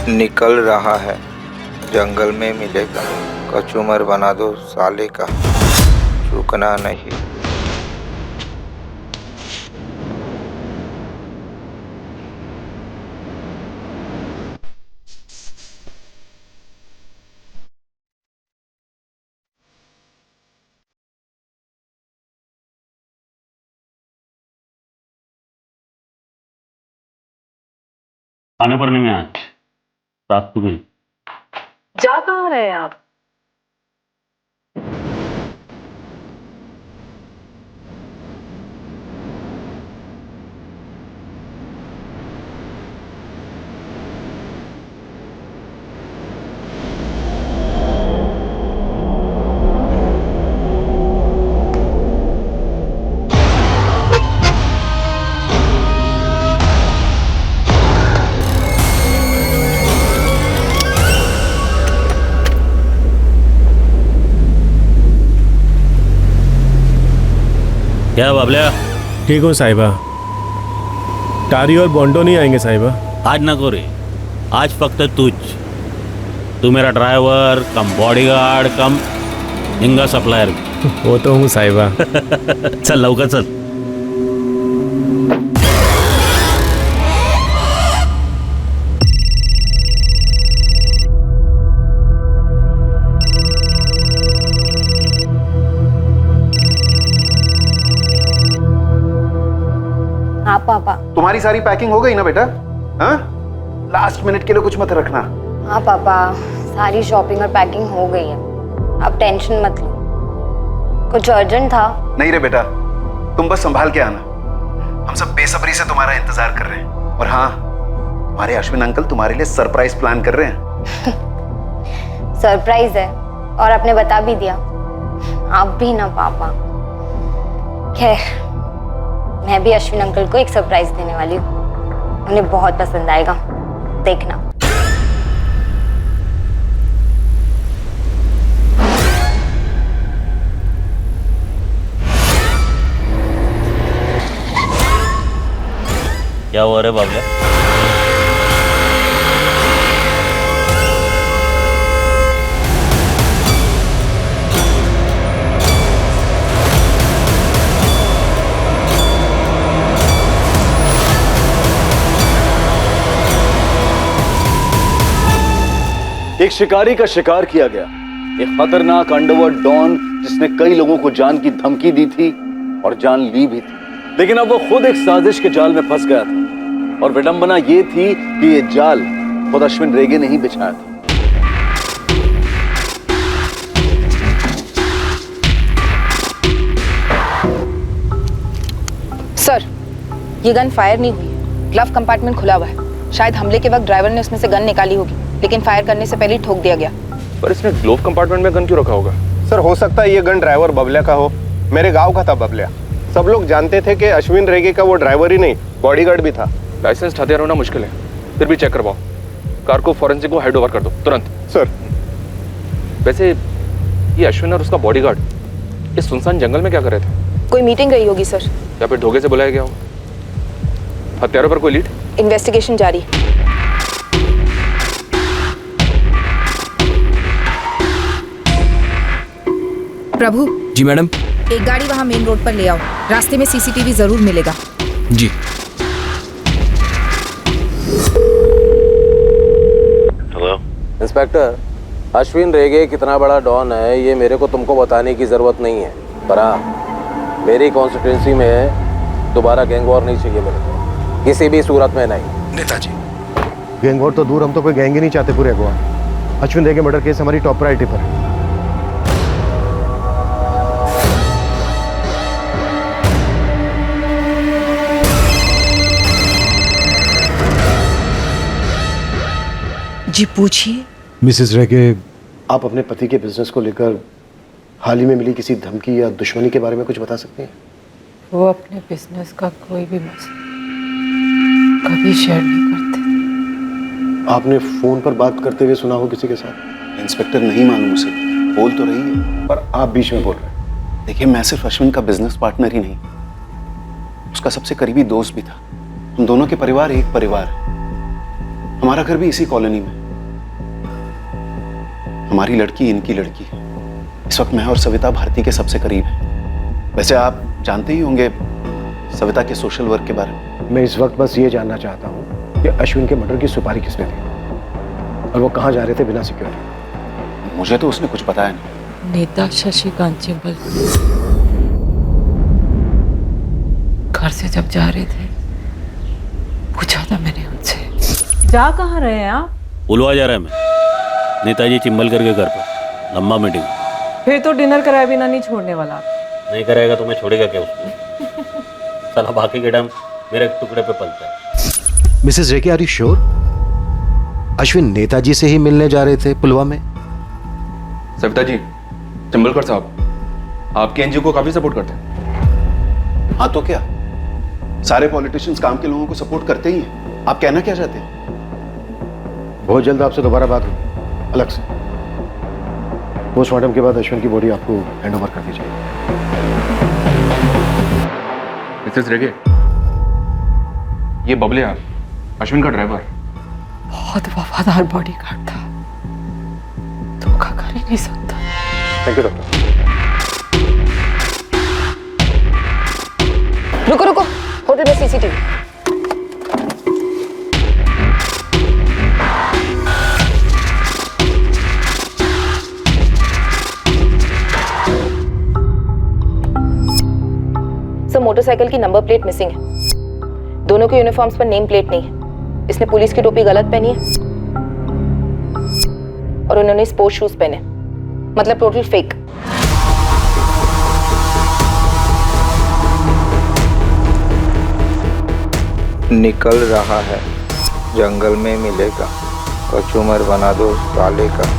निकल रहा है, जंगल में मिलेगा। कचूमर बना दो साले का, चूकना नहीं। आने पर नहीं है आज, रात को गई। जा कहाँ रहे हैं आप? क्या बाबल्या? ठीक हूँ साहिबा। टारी और बॉन्डो नहीं आएंगे साहिबा? आज नको रे, आज फक्त तू मेरा ड्राइवर कम बॉडीगार्ड कम हिंगा सप्लायर। वो तो हूँ साहिबा। चल लवकर चल। हाँ पापा। तुम्हारी सारी पैकिंग हो गई ना बेटा? हाँ, लास्ट मिनट के लिए कुछ मत रखना। हाँ पापा, सारी शॉपिंग और पैकिंग हो गई है, आप टेंशन मत लो। कुछ अर्जेंट था? नहीं रे बेटा, तुम बस संभाल के आना। हम सब बेसब्री से तुम्हारा इंतजार कर रहे हैं। और हाँ, हमारे अश्विन अंकल तुम्हारे लिए सरप्राइज प्लान कर रहे हैं। सरप्राइज है और आपने बता भी दिया। आप भी ना पापा। खैर, मैं भी अश्विन अंकल को एक सरप्राइज देने वाली हूँ, उन्हें बहुत पसंद आएगा, देखना। क्या हुआ रे बाबल्या? एक शिकारी का शिकार किया गया, एक खतरनाक अंडरवर्ल्ड डॉन जिसने कई लोगों को जान की धमकी दी थी और जान ली भी थी, लेकिन अब वो खुद एक साजिश के जाल में फंस गया था। और विडंबना ये थी कि ये जाल खुद अश्विन रेगे ने ही बिछाया था। सर, ये गन फायर नहीं हुई है, ग्लव कंपार्टमेंट खुला हुआ है। शायद हमले के वक्त ड्राइवर ने उसमें से गन निकाली होगी, लेकिन फायर करने से पहले ही ठोक दिया गया। पर इसने ग्लोव कंपार्टमेंट में गन क्यों रखा होगा? सर, हो सकता है ये गन ड्राइवर बबलिया का हो। मेरे गांव का था बबलिया। सब लोग जानते थे कि अश्विन रेगे का वो ड्राइवर ही नहीं, बॉडीगार्ड भी था। लाइसेंस हथियार होना मुश्किल है, फिर भी चेक करवाओ। कार को फॉरेंसिक को हैंड ओवर कर दो तुरंत। सर। वैसे ये अश्विन और उसका बॉडीगार्ड इस सुनसान जंगल में क्या कर रहे थे? कोई मीटिंग रही होगी सर, या फिर धोखे से बुलाया गया होगा। हथियारों पर कोई लीड? इन्वेस्टिगेशन जारी है। प्रभु। जी मैडम। एक गाड़ी वहाँ मेन रोड पर ले आओ, रास्ते में सीसीटीवी जरूर मिलेगा। जी। हेलो इंस्पेक्टर, अश्विन रेगे कितना बड़ा डॉन है ये मेरे को तुमको बताने की जरूरत नहीं है, पर हाँ, मेरी कॉन्स्टिट्यूंसी में दोबारा गैंग वॉर नहीं चाहिए मेरे को, किसी भी सूरत में नहीं। नेताजी, गैंग वॉर तो दूर, हम तो कोई गैंग ही नहीं चाहते पूरे गोवा। अश्विन रेगे मर्डर केस हमारी टॉप प्रायोरिटी पर है। जी पूछिए। मिसेस रेगे, आप अपने पति के बिजनेस को लेकर हाल ही में मिली किसी धमकी या दुश्मनी के बारे में कुछ बता सकते हैं? वो अपने बिजनेस का कोई भी मसला कभी शेयर नहीं करते। आपने फोन पर बात करते हुए सुना हो किसी के साथ? इंस्पेक्टर, नहीं मालूम उसे, बोल तो रही है पर आप बीच में बोल रहे हैं। देखिए, मैं सिर्फ अश्विन का बिजनेस पार्टनर ही नहीं, उसका सबसे करीबी दोस्त भी था। हम दोनों के परिवार एक परिवार है। हमारा घर भी इसी कॉलोनी में। हमारी लड़की इनकी लड़की। इस वक्त मैं और सविता भारती के सबसे करीब हैं। वैसे आप जानते ही होंगे सविता के सोशल वर्क के बारे में। मैं इस वक्त बस ये जानना चाहता हूँ कि अश्विन के मर्डर की सुपारी किसने दी और वो कहाँ जा रहे थे बिना सिक्योरिटी? मुझे तो उसने कुछ बताया नहीं। नेता शशिकांत चिंबल घर से जब जा रहे थे पूछा था मैंने उनसे। जा कहाँ रहे हैं आप? पुलवा जा रहा है मैं, नेताजी चिंबलकर के घर पर। लंबा मीटिंग। फिर तो डिनर कराए बिना नहीं छोड़ने वाला। नहीं कराएगा तो मैं छोड़ेगा क्या उसको? साला बाकी के टाइम मेरे टुकड़े पे पलता है। Mrs Rege, are you sure Ashwin Netaji से ही मिलने जा रहे थे पुलवा में? सविता जी, चिंबलकर साहब आपके एनजीओ को काफी सपोर्ट करते हैं। हाँ तो क्या, सारे पॉलिटिशियंस काम के लोगों को सपोर्ट करते ही हैं। आप कहना क्या चाहते हैं? बहुत जल्द आपसे दोबारा बात होगी अलग से। पोस्टमार्टम के बाद अश्विन की बॉडी आपको हैंड ओवर कर दी जाएगी। मिसेस रेगे, ये बबलिया अश्विन का ड्राइवर। बहुत वफादार बॉडीगार्ड था, धोखा कर ही नहीं सकता। Thank you doctor. रुको रुको, होटल में सीसीटीवी। सर, मोटरसाइकिल की नंबर प्लेट मिसिंग है। दोनों के यूनिफॉर्म्स पर नेम प्लेट नहीं है। इसने पुलिस की टोपी गलत पहनी है और उन्होंने स्पोर्ट्स शूज पहने, मतलब टोटल फेक। निकल रहा है, जंगल में मिलेगा, कचूमर बना दो साले का।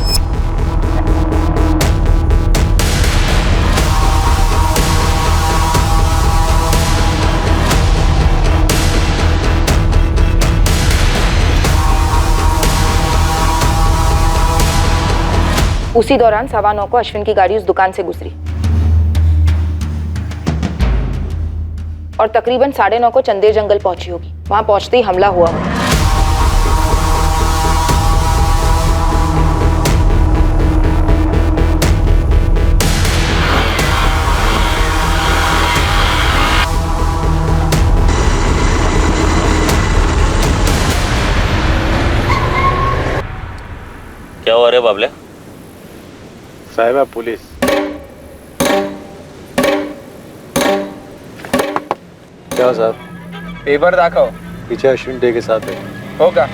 उसी दौरान 9:15 को अश्विन की गाड़ी उस दुकान से गुजरी और तकरीबन 9:30 को चंदेर जंगल पहुंची होगी। वहां पहुंचते ही हमला हुआ होगा। क्या हुआ रे बाबले? साहिबा पुलिस। क्या साहब? पेपर दाखव। पीछे अश्विन डे के साथ है। होगा।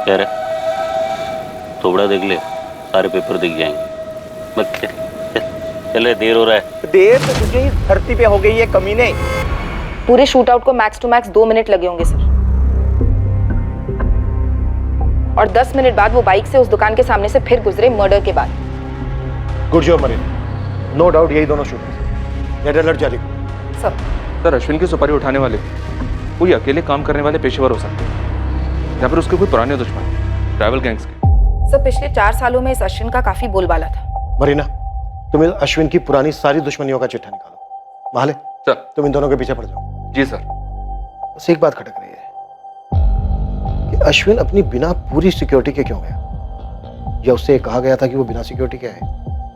क्या रे? थोड़ा देख ले, सारे पेपर दिख जाएंगे। चले, देर हो रहा है। देर तो तुझे ही धरती पे हो गई है कमीने। पूरे शूट आउट को मैक्स टू मैक्स 2 मिनट लगे होंगे सर। और 10 मिनट बाद वो बाइक से उस दुकान के सामने से फिर गुजरे मर्डर के बाद। गुड जॉब मरीन, नो डाउट यही दोनों शूटर्स। रेड अलर्ट जारी करो। सर, अश्विन की सुपारी उठाने वाले कोई अकेले काम करने वाले पेशेवर हो सकते हैं या फिर उसके कोई पुराने दुश्मन, ट्रैवल गैंग्स के। सर, पिछले 4 सालों में इस अश्विन का काफी बोलबाला था। मरीना, तुम इस अश्विन की पुरानी सारी दुश्मनियों का चिट्ठा निकालो। माले सर, तुम इन दोनों के पीछे पड़ जाओ। जी सर। बस एक बात खटक रही है कि अश्विन अपनी बिना पूरी सिक्योरिटी के क्यों गया, या उससे कहा गया था कि वो बिना सिक्योरिटी के आए?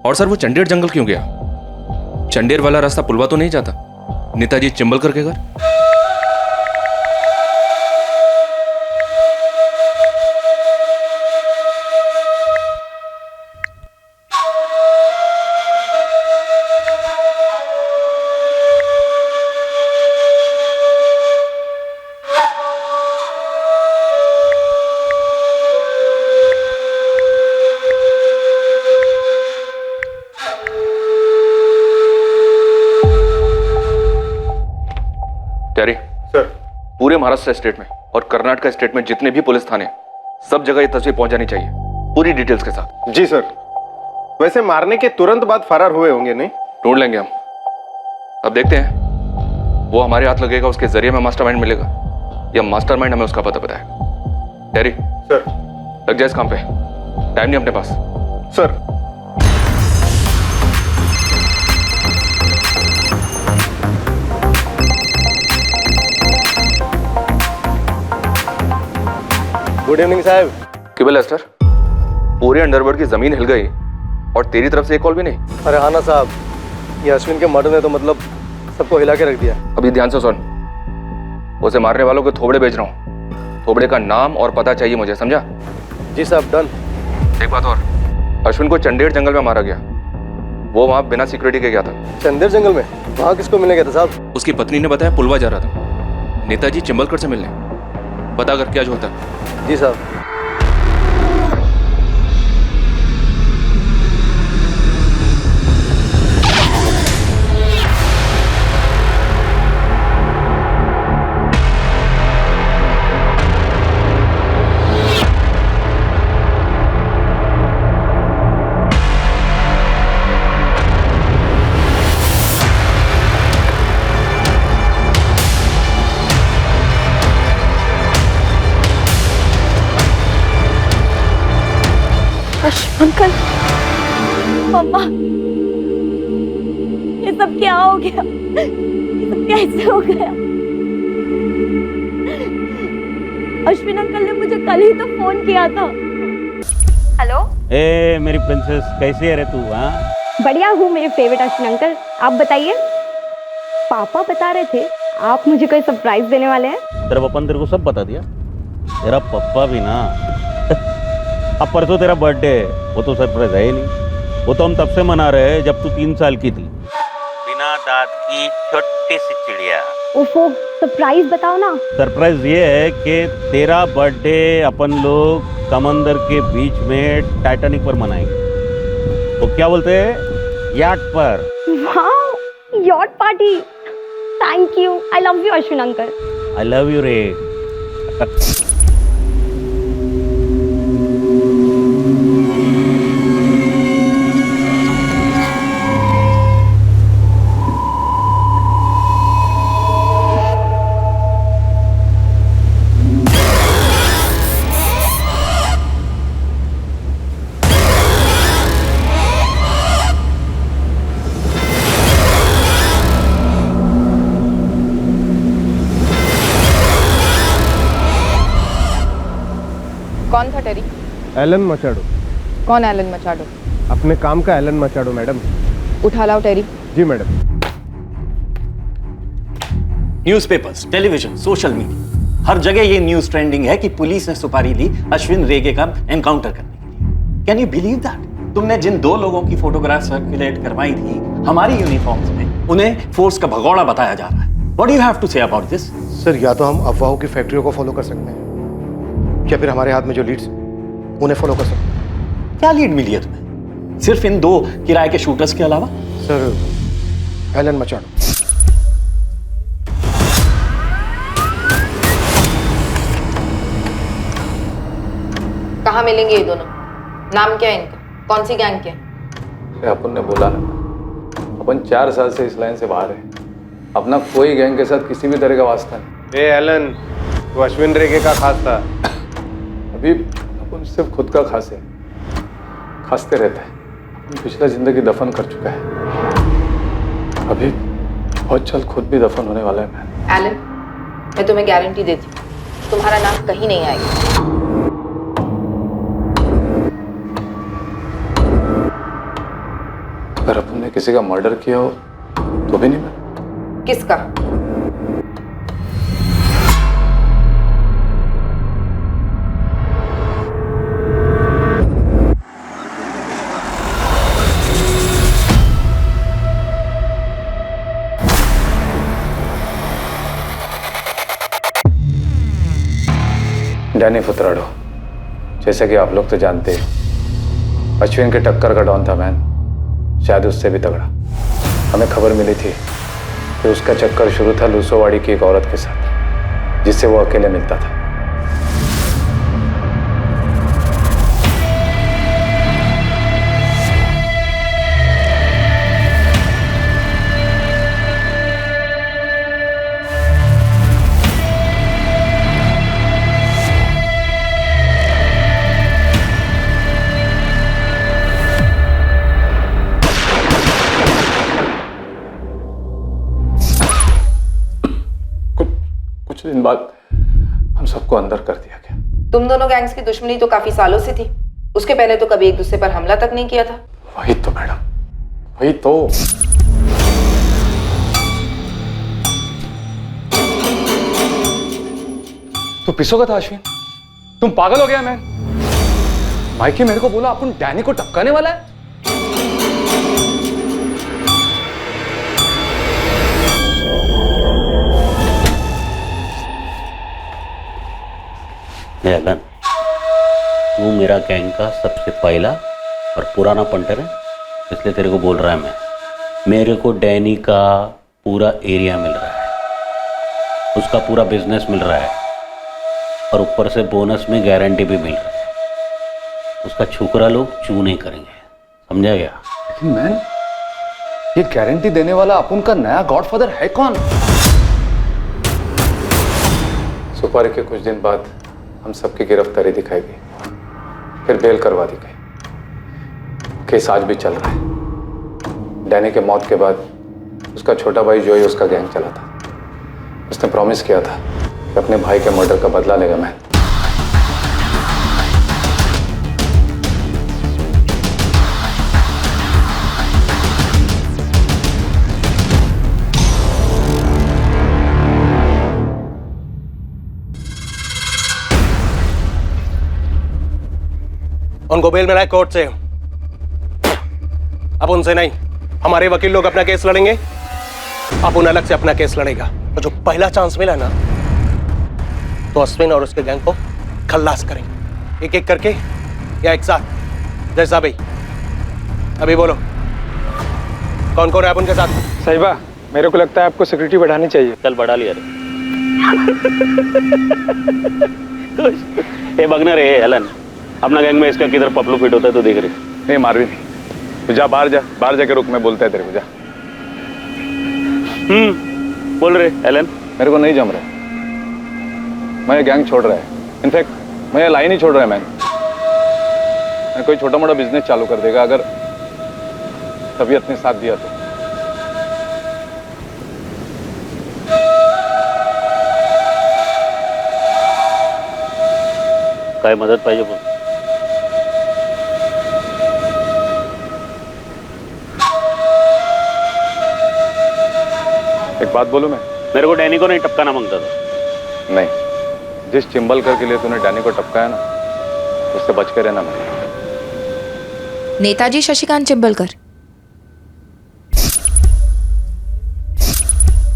और सर, वो चंडेर जंगल क्यों गया? चंडेर वाला रास्ता पुलवा तो नहीं जाता नेताजी चिंबलकर के घर? टेरी सर, पूरे महाराष्ट्र स्टेट में और कर्नाटक स्टेट में जितने भी पुलिस थाने, सब जगह ये तस्वीर पहुंच जानी चाहिए पूरी डिटेल्स के साथ। जी सर। वैसे मारने के तुरंत बाद फरार हुए होंगे नहीं? ढूंढ लेंगे हम। अब देखते हैं वो हमारे हाथ लगेगा, उसके जरिए में मास्टरमाइंड मिलेगा या मास्टरमाइंड हमें उसका पता बताएगा। टेरी सर, लग जाए इस काम पे, टाइम नहीं अपने पास। सर। गुड इवनिंग साहब। कि बोले लेस्टर, पूरे अंडरवर्ल्ड की जमीन हिल गई और तेरी तरफ से एक कॉल भी नहीं। अरे हाँ ना साहब, ये अश्विन के मर्डर ने तो मतलब सबको हिला के रख दिया। अभी ध्यान से सुन, उसे मारने वालों के थोबड़े भेज रहा हूँ। थोबड़े का नाम और पता चाहिए मुझे, समझा? जी साहब, डन। एक बात और, अश्विन को चंडेर जंगल में मारा गया। वो वहां बिना सिक्योरिटी के गया था। चंदेर जंगल में? वहाँ किसको मिलने गया था साहब? उसकी पत्नी ने बताया पुलवा जा रहा था नेताजी चिंबलकर से मिलने। पता कर क्या जो होता है। जी साहब। अंकल, मम्मा, ये सब क्या हो गया? ये सब कैसे हो गया? अश्विन अंकल ने मुझे कल ही तो फोन किया था। हेलो, ए मेरी प्रिंसेस, कैसी है रे तू? हाँ, बढ़िया हूँ मेरे फेवरेट अश्विन अंकल। आप बताइए। पापा बता रहे थे आप मुझे कोई सरप्राइज देने वाले हैं। तेरा पापा ने तेरे को सब बता दिया? तेरा पप्पा भी ना अब परसों तेरा बर्थडे है, वो तो सरप्राइज है ही नहीं। वो तो हम तब से मना रहे हैं जब तू 3 साल की थी। बिना दांत की छोटी सी चिड़िया। ओफो, सरप्राइज बताओ ना। सरप्राइज ये है कि तेरा बर्थडे अपन लोग समंदर के बीच में टाइटैनिक पर मनाएंगे। वो क्या बोलते हैं, याट पर। वाह, yacht party. Thank you, I love you Ashwin uncle. I love you रे। कौन था टेरी? एलन मचाडो। कौन एलन मचाडो? अपने काम का एलन मचाडो मैडम। उठा लाओ टेरी। जी madam. Newspapers, television, social media, हर जगह ये न्यूज ट्रेंडिंग है कि पुलिस ने सुपारी दी अश्विन रेगे का एनकाउंटर करने के लिए। Can you believe that? तुमने जिन 2 लोगों की फोटोग्राफ सर्कुलेट करवाई थी हमारी यूनिफॉर्म्स में, उन्हें फोर्स का भगोड़ा बताया जा रहा है। What do you have to say about this? Sir, या तो हम अफवाहों की फैक्ट्रियों को फॉलो कर सकते हैं या फिर हमारे हाथ में जो लीड्स उन्हें फॉलो कर सकते हैं। क्या लीड मिली है तुम्हें सिर्फ इन 2 किराए के शूटर्स के अलावा? Sir, Alan Machado. कहाँ मिलेंगे ये दोनों? नाम क्या है इनका? कौन सी गैंग के? अपन ने बोला ना, अपन 4 साल से इस लाइन से बाहर है। अपना कोई गैंग के साथ किसी भी तरह का वास्ता नहीं। ए एलन, तो अश्विन रेगे का खास था। अभी अपन सिर्फ खुद का खास है, खासते रहता है। पिछला जिंदगी दफन कर चुका है, अभी बहुत जल्द खुद भी दफन होने वाला है। मैं एलन, मैं तुम्हें गारंटी देती हूँ तुम्हारा नाम कहीं नहीं आएगा। अगर अपन ने किसी का मर्डर किया हो तो भी नहीं। मैं किसका? डैनी फुतराडो, जैसे कि आप लोग तो जानते हैं, अश्विन के टक्कर का डॉन था मैन, शायद उससे भी तगड़ा। हमें खबर मिली थी कि उसका चक्कर शुरू था लूसोवाड़ी की एक औरत के साथ, जिससे वो अकेले मिलता था। कुछ दिन बाद हम सबको अंदर कर दिया गया। तुम दोनों गैंग्स की दुश्मनी तो काफी सालों से थी, उसके पहले तो कभी एक दूसरे पर हमला तक नहीं किया था। वही तो मैडम, वही तो। तो पिसोगा था अश्विन? तुम पागल हो गया मैन? माइकी मेरे को बोला अपन डैनी को टपकाने वाला है। एलन, तू मेरा गैंग का सबसे पहला और पुराना पंटर है, इसलिए तेरे को बोल रहा है मैं। मेरे को डैनी का पूरा एरिया मिल रहा है, उसका पूरा बिजनेस मिल रहा है, और ऊपर से बोनस में गारंटी भी मिल रहा है। उसका छुकरा लोग चू नहीं करेंगे, समझा गया? लेकिन मैन, ये गारंटी देने वाला अपन का नया गॉडफादर है कौन? सुपारी के कुछ दिन बाद हम सबकी गिरफ्तारी दिखाई गई, फिर बेल करवा दी गई। केस आज भी चल रहा है। डैनी के मौत के बाद उसका छोटा भाई जोई उसका गैंग चला था। उसने प्रॉमिस किया था कि अपने भाई के मर्डर का बदला लेगा मैं। उनको बेल मिला है कोर्ट से। अब उनसे नहीं, हमारे वकील लोग अपना केस लड़ेंगे, अब उन अलग से अपना केस लड़ेगा। तो जो पहला चांस मिला ना, तो अश्विन और उसके गैंग को खल्लास करेंगे, एक एक करके या एक साथ। जैसा भाई अभी बोलो, कौन कौन है आप उनके साथ? साहिबा, मेरे को लगता है आपको सिक्योरिटी बढ़ानी चाहिए। चल बढ़ा लिया रे। बगना रे एलन, अपना गैंग में इसका किधर पपलू फिट होता है तो देख रहे। नहीं मारवी नहीं, तो जा बाहर जाके रुक, मैं बोलता है तेरे को, जा। बोल रहे एलन। मेरे को नहीं जम रहा है, मैं ये गैंग छोड़ रहा है। इनफैक्ट मैं ये लाइन ही छोड़ रहा है। मैं कोई छोटा मोटा बिजनेस चालू कर देगा अगर तबीयत ने साथ दिया तो। काय मदद पाहिजे बोल। एक बात बोलूं मैं? मेरे को डैनी को नहीं टपकाना मांगता था। नहीं, जिस चिंबलकर के लिए तूने डैनी को टपकाया ना, उससे बच के रहना। मैं नेताजी शशिकांत चिंबलकर।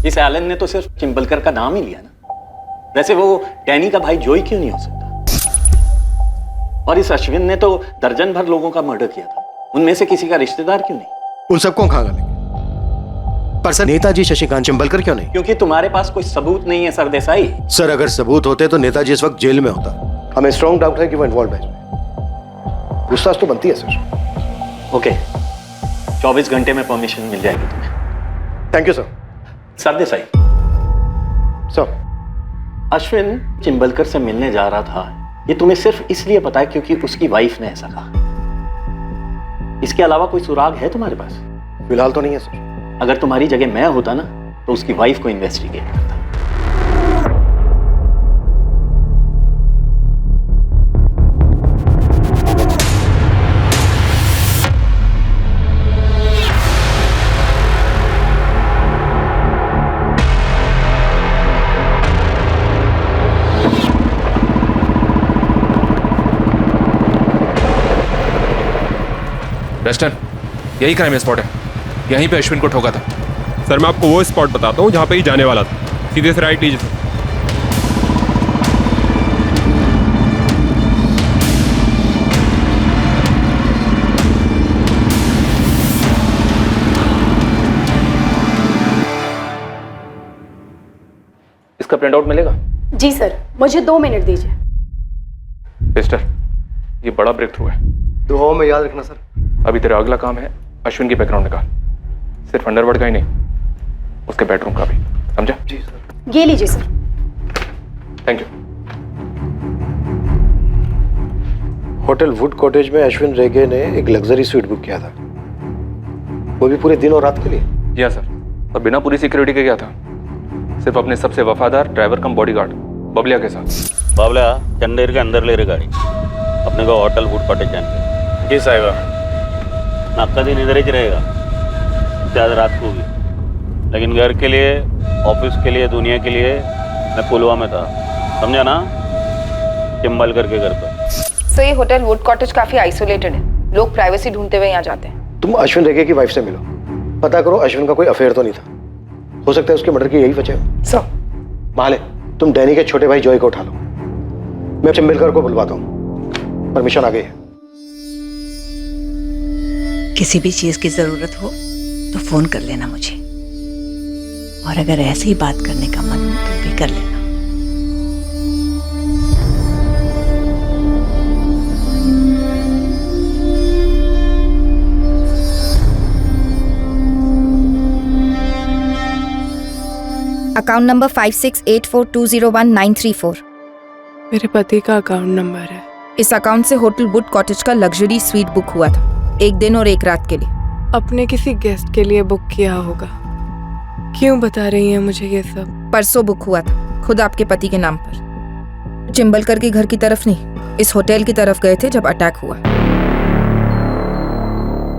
इस एलन ने तो सिर्फ चिंबलकर का नाम ही लिया ना, वैसे वो डैनी का भाई जोई क्यों नहीं हो सकता? और इस अश्विन ने तो दर्जन भर लोगों का मर्डर किया था, उनमें से किसी का रिश्तेदार क्यों नहीं? उन सबको कहां डालेंगे? पर सर, नेताजी शशिकांत चिंबलकर क्यों नहीं? क्योंकि तुम्हारे पास कोई सबूत नहीं है सरदेसाई। सर, अगर सबूत होते तो नेताजी इस वक्त जेल में होता। हमें स्ट्रॉन्ग डाउट है कि वो इन्वॉल्व है इसमें। पूछताछ तो बनती है सर। ओके, 24 घंटे में परमिशन मिल जाएगी तुम्हें। Thank you sir. Sardesai sir, Ashwin Chimbalkar से मिलने जा रहा था, ये तुम्हें सिर्फ इसलिए पता है क्योंकि उसकी वाइफ ने ऐसा कहा। इसके अलावा कोई सुराग है तुम्हारे पास? फिलहाल तो नहीं है सर। अगर तुम्हारी जगह मैं होता ना, तो उसकी वाइफ को इन्वेस्टिगेट करता। वेस्टर्न, यही क्राइम स्पॉट है, यहीं पे अश्विन को ठोका था। सर, मैं आपको वो स्पॉट बताता हूँ जहाँ पे ही जाने वाला था। सीधे से राइट लीजिए सर। इसका प्रिंट आउट मिलेगा? जी सर, मुझे 2 मिनट दीजिए। मिस्टर, ये बड़ा ब्रेक थ्रू है। दुआओं में याद रखना सर। अभी तेरा अगला काम है अश्विन की बैकग्राउंड निकाल, सिर्फ अंडरवर्ल्ड का ही नहीं, उसके बेडरूम का भी, समझा? जी सर। ये लीजिए sir. Thank you. Hotel would cottage में अश्विन रेगे ने एक लग्जरी स्वीट बुक किया था, वो भी पूरे दिन और रात के लिए। जी हाँ सर, और बिना पूरी सिक्योरिटी के गया था, सिर्फ अपने सबसे वफादार ड्राइवर कम बॉडीगार्ड बबलिया के साथ। बाबला चंदेर के अंदर ले रहे गाड़ी अपने को होटल वुड कॉटेज जाने जी साहिबा। आपका दिन इधर ही रहेगा, शायद रात को भी, लेकिन घर के लिए, ऑफिस के लिए, दुनिया के लिए मैं पुलवामा में था, समझा ना? चिंबलकर के घर पर। सो ये होटल वुड कॉटेज काफी आइसोलेटेड है, लोग प्राइवेसी ढूंढते हुए यहाँ जाते हैं। तुम अश्विन रेगे की वाइफ से मिलो, पता करो अश्विन का कोई अफेयर तो नहीं था। हो सकता है उसके मर्डर की यही वजह हो। सर माले, तुम डैनी के छोटे भाई जॉय को उठा लो, मैं चिंबलकर को बुलवाता हूँ। परमिशन आ गई है। किसी भी चीज की जरूरत हो तो फोन कर लेना मुझे, और अगर ऐसे ही बात करने का मन हो तो भी कर लेना। Account number 5684201934। मेरे पति का अकाउंट नंबर है। इस अकाउंट से होटल वुड कॉटेज का लग्जरी स्वीट बुक हुआ था, 1 दिन और 1 रात के लिए। अपने किसी गेस्ट के लिए बुक किया होगा। क्यों बता रही हैं मुझे ये सब? परसों बुक हुआ था, खुद आपके पति के नाम पर। चिंबलकर के घर की तरफ नहीं, इस होटल की तरफ गए थे जब अटैक हुआ।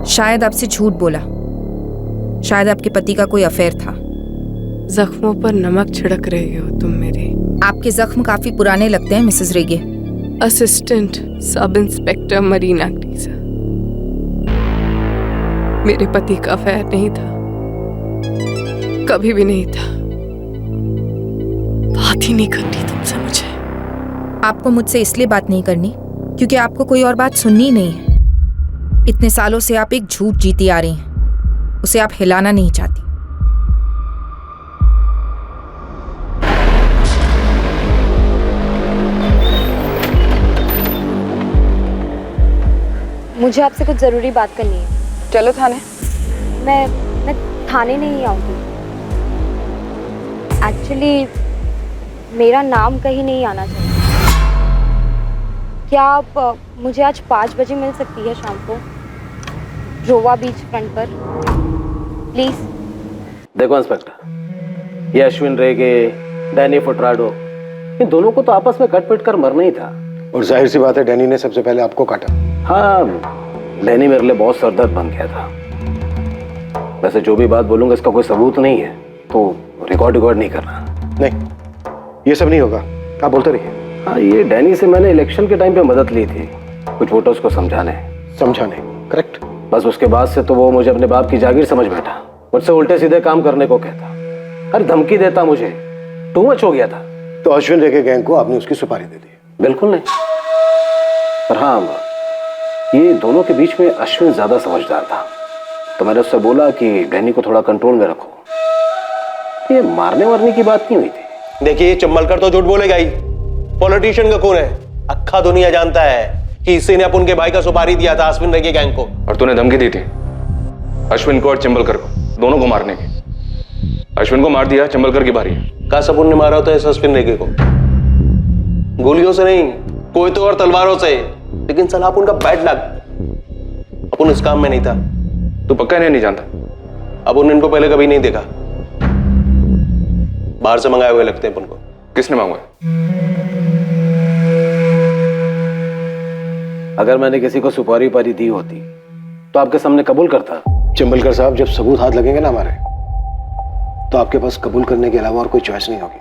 शायद आपसे झूठ बोला, शायद आपके पति का कोई अफेयर था। जख्मों पर नमक छिड़क रही हो तुम मेरे। आपके जख्म काफी पुराने लगते हैं Mrs Rege. Assistant sub inspector Marina ग्रीजा। मेरे पति का अफेयर नहीं था, कभी भी नहीं था। बात ही नहीं करनी तुमसे मुझे। आपको मुझसे इसलिए बात नहीं करनी क्योंकि आपको कोई और बात सुननी नहीं है। इतने सालों से आप एक झूठ जीती आ रही हैं, उसे आप हिलाना नहीं चाहती। मुझे आपसे कुछ ज़रूरी बात करनी है। चलो थाने। मैं थाने नहीं आऊँगी। एक्चुअली मेरा नाम कहीं नहीं आना चाहिए। क्या आप मुझे आज 5 बजे मिल सकती है शाम को, रोवा बीच फ्रंट पर, प्लीज़? देखो इंस्पेक्टर, ये अश्विन रेगे, डैनी फुटराडो, इन दोनों को तो आपस में कट पिट कर मरना ही था। और जाहिर सी बात है डैनी ने सबसे पहले आपको काटा। हाँ, डैनी मेरे लिए बहुत सरदर्द बन गया था। वैसे जो भी बात बोलूंगा इसका कोई सबूत नहीं है, तो रिकॉर्ड नहीं करना। नहीं, ये सब नहीं होगा, आप बोलते रहिए। हाँ, ये डैनी से मैंने इलेक्शन के टाइम पे मदद ली थी, कुछ वोटर्स को समझाने। करेक्ट। बस उसके बाद से तो वो मुझे अपने बाप की जागीर समझ बैठा, मुझसे उल्टे सीधे काम करने को कहता, हर धमकी देता, मुझे टू मच हो गया था। तो अश्विन रेगे गैंग को आपने उसकी सुपारी दे दी? बिल्कुल नहीं, पर हाँ, ये दोनों के बीच में अश्विन ज्यादा समझदार था, तो मैंने उससे बोला कि डैनी को थोड़ा कंट्रोल में रखो। ये मारने वारने की बात नहीं हुई थी। देखिए, चिंबलकर तो झूठ बोलेगा ही, पॉलिटिशियन का खून है। अक्खा दुनिया जानता है कि इसी ने अपन के भाई का सुपारी दिया था अश्विन रेगे गैंग को। और तूने धमकी दी थी अश्विन को और चिंबलकर को, दोनों को मारने की। अश्विन को मार दिया, चिंबलकर की बारी है। का सपुन ने मारा होता है अश्विन रेगे को, गोलियों से नहीं, कोई तो और तलवारों से। लेकिन साला अपन का बैड लक, अपन इस काम में नहीं था। तू पक्का इन्हें नहीं जानता? अपन इनको पहले कभी नहीं देखा, बाहर से मंगाए हुए लगते हैं अपन को। किसने मांगा? अगर मैंने किसी को सुपारी पारी दी होती तो आपके सामने कबूल करता। चिंबलकर साहब, जब सबूत हाथ लगेंगे ना हमारे, तो आपके पास कबूल करने के अलावा और कोई चॉइस नहीं होगी,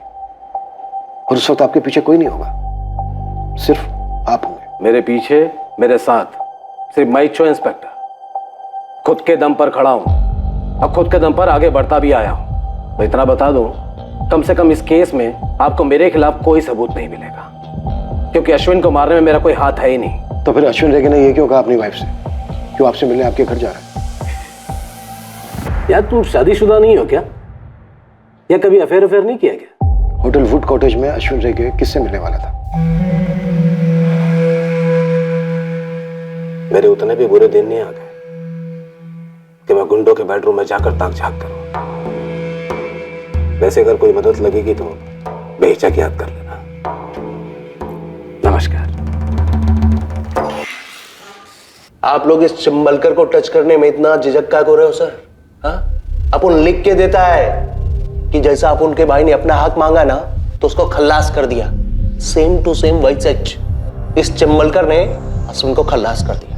और उस वक्त आपके पीछे कोई नहीं होगा, सिर्फ आप होंगे। मेरे पीछे, मेरे साथ सिर्फ मैं छो इंस्पेक्टर। खुद के दम पर खड़ा हूं और खुद के दम पर आगे बढ़ता भी आया हूं। मैं इतना बता दूं, कम से कम इस केस में आपको मेरे खिलाफ कोई सबूत नहीं मिलेगा, क्योंकि अश्विन को मारने में मेरा कोई हाथ है ही नहीं। तो फिर अश्विन रेगे ने ये क्यों कहा अपनी वाइफ से, क्यों आपसे मिलने आपके घर जा रहा है? यार, तू शादीशुदा नहीं हो क्या, या कभी अफेयर नहीं किया क्या? होटल वुड कॉटेज में अश्विन रेगे किससे मिलने वाला था? मेरे उतने भी बुरे दिन नहीं आ गए कि मैं गुंडों के बेडरूम में जाकर ताक झांक करूं। वैसे अगर कोई मदद लगेगी तो बेहिचक याद कर लेना। नमस्कार। आप लोग इस चिंबलकर को टच करने में इतना झिझक का हो रहे हो सर? हाँ, अपन लिख के देता है कि जैसा अपन के भाई ने अपना हक मांगा ना, तो उसको खल्लास कर दिया। सेम टू सेम वही सच। इस चिम्मलकर ने अश्विन को खल्लास कर दिया।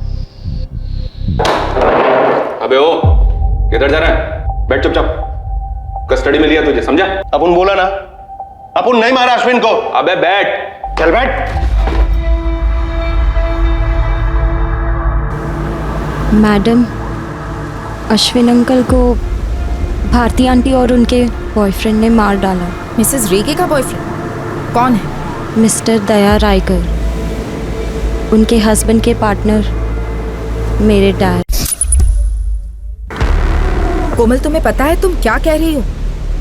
अबे ओ, किधर जा रहा है? बैठ चुपचाप। कस्टडी में लिया तुझे, समझा? अपन बोला ना, अपन नहीं मारा अश्विन को। अबे बैठ। चल बैठ। मैडम, अश्विन अंकल को भारती आंटी और उनके बॉयफ्रेंड ने मार डाला। मिसेस रेगे का बॉयफ्रेंड कौन है? मिस्टर दया रायकर, उनके हस्बैंड के पार्टनर, मेरे डैड। कोमल, तुम्हें पता है तुम क्या कह रही हो?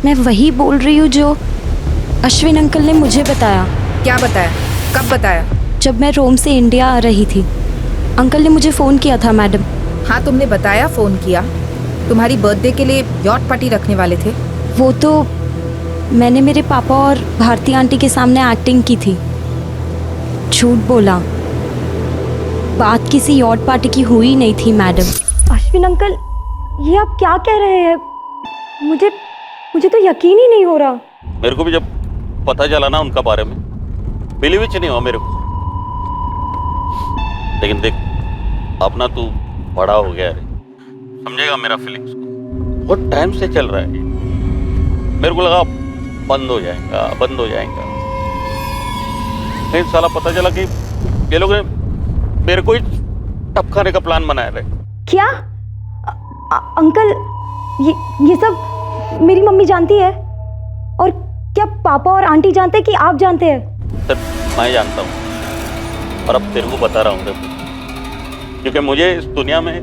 मैं वही बोल रही हूँ जो अश्विन अंकल ने मुझे बताया। क्या बताया? कब बताया? जब मैं रोम से इंडिया आ रही थी, अंकल ने मुझे फ़ोन किया था मैडम। हाँ, तुमने बताया, फ़ोन किया। तुम्हारी बर्थडे के लिए यॉट पार्टी रखने वाले थे। वो तो मैंने मेरे पापा और भारती आंटी के सामने एक्टिंग की थी, झूठ बोला। बात किसी यॉट पार्टी की हुई नहीं थी मैडम। अश्विन अंकल, ये आप क्या कह रहे हैं? मुझे तो यकीन ही नहीं हो रहा। मेरे को भी जब पता चला ना उनका बारे में, बिलीव ही नहीं हुआ मेरे को। लेकिन देख, अपना तू बड़ा हो गया है, समझेगा मेरा फीलिंग्स को। बहुत टाइम से चल रहा है, मेरे को लगा बंद हो जाएगा। लेकिन साला पता चला कि ये लोग ने मेरे को ही टपकाने का प्लान बनाया है। क्या अंकल, ये सब मेरी मम्मी जानती है? और क्या पापा और आंटी जानते हैं कि आप जानते हैं? सिर्फ मैं जानता हूँ, और अब तेरे को बता रहा हूँ, क्योंकि मुझे इस दुनिया में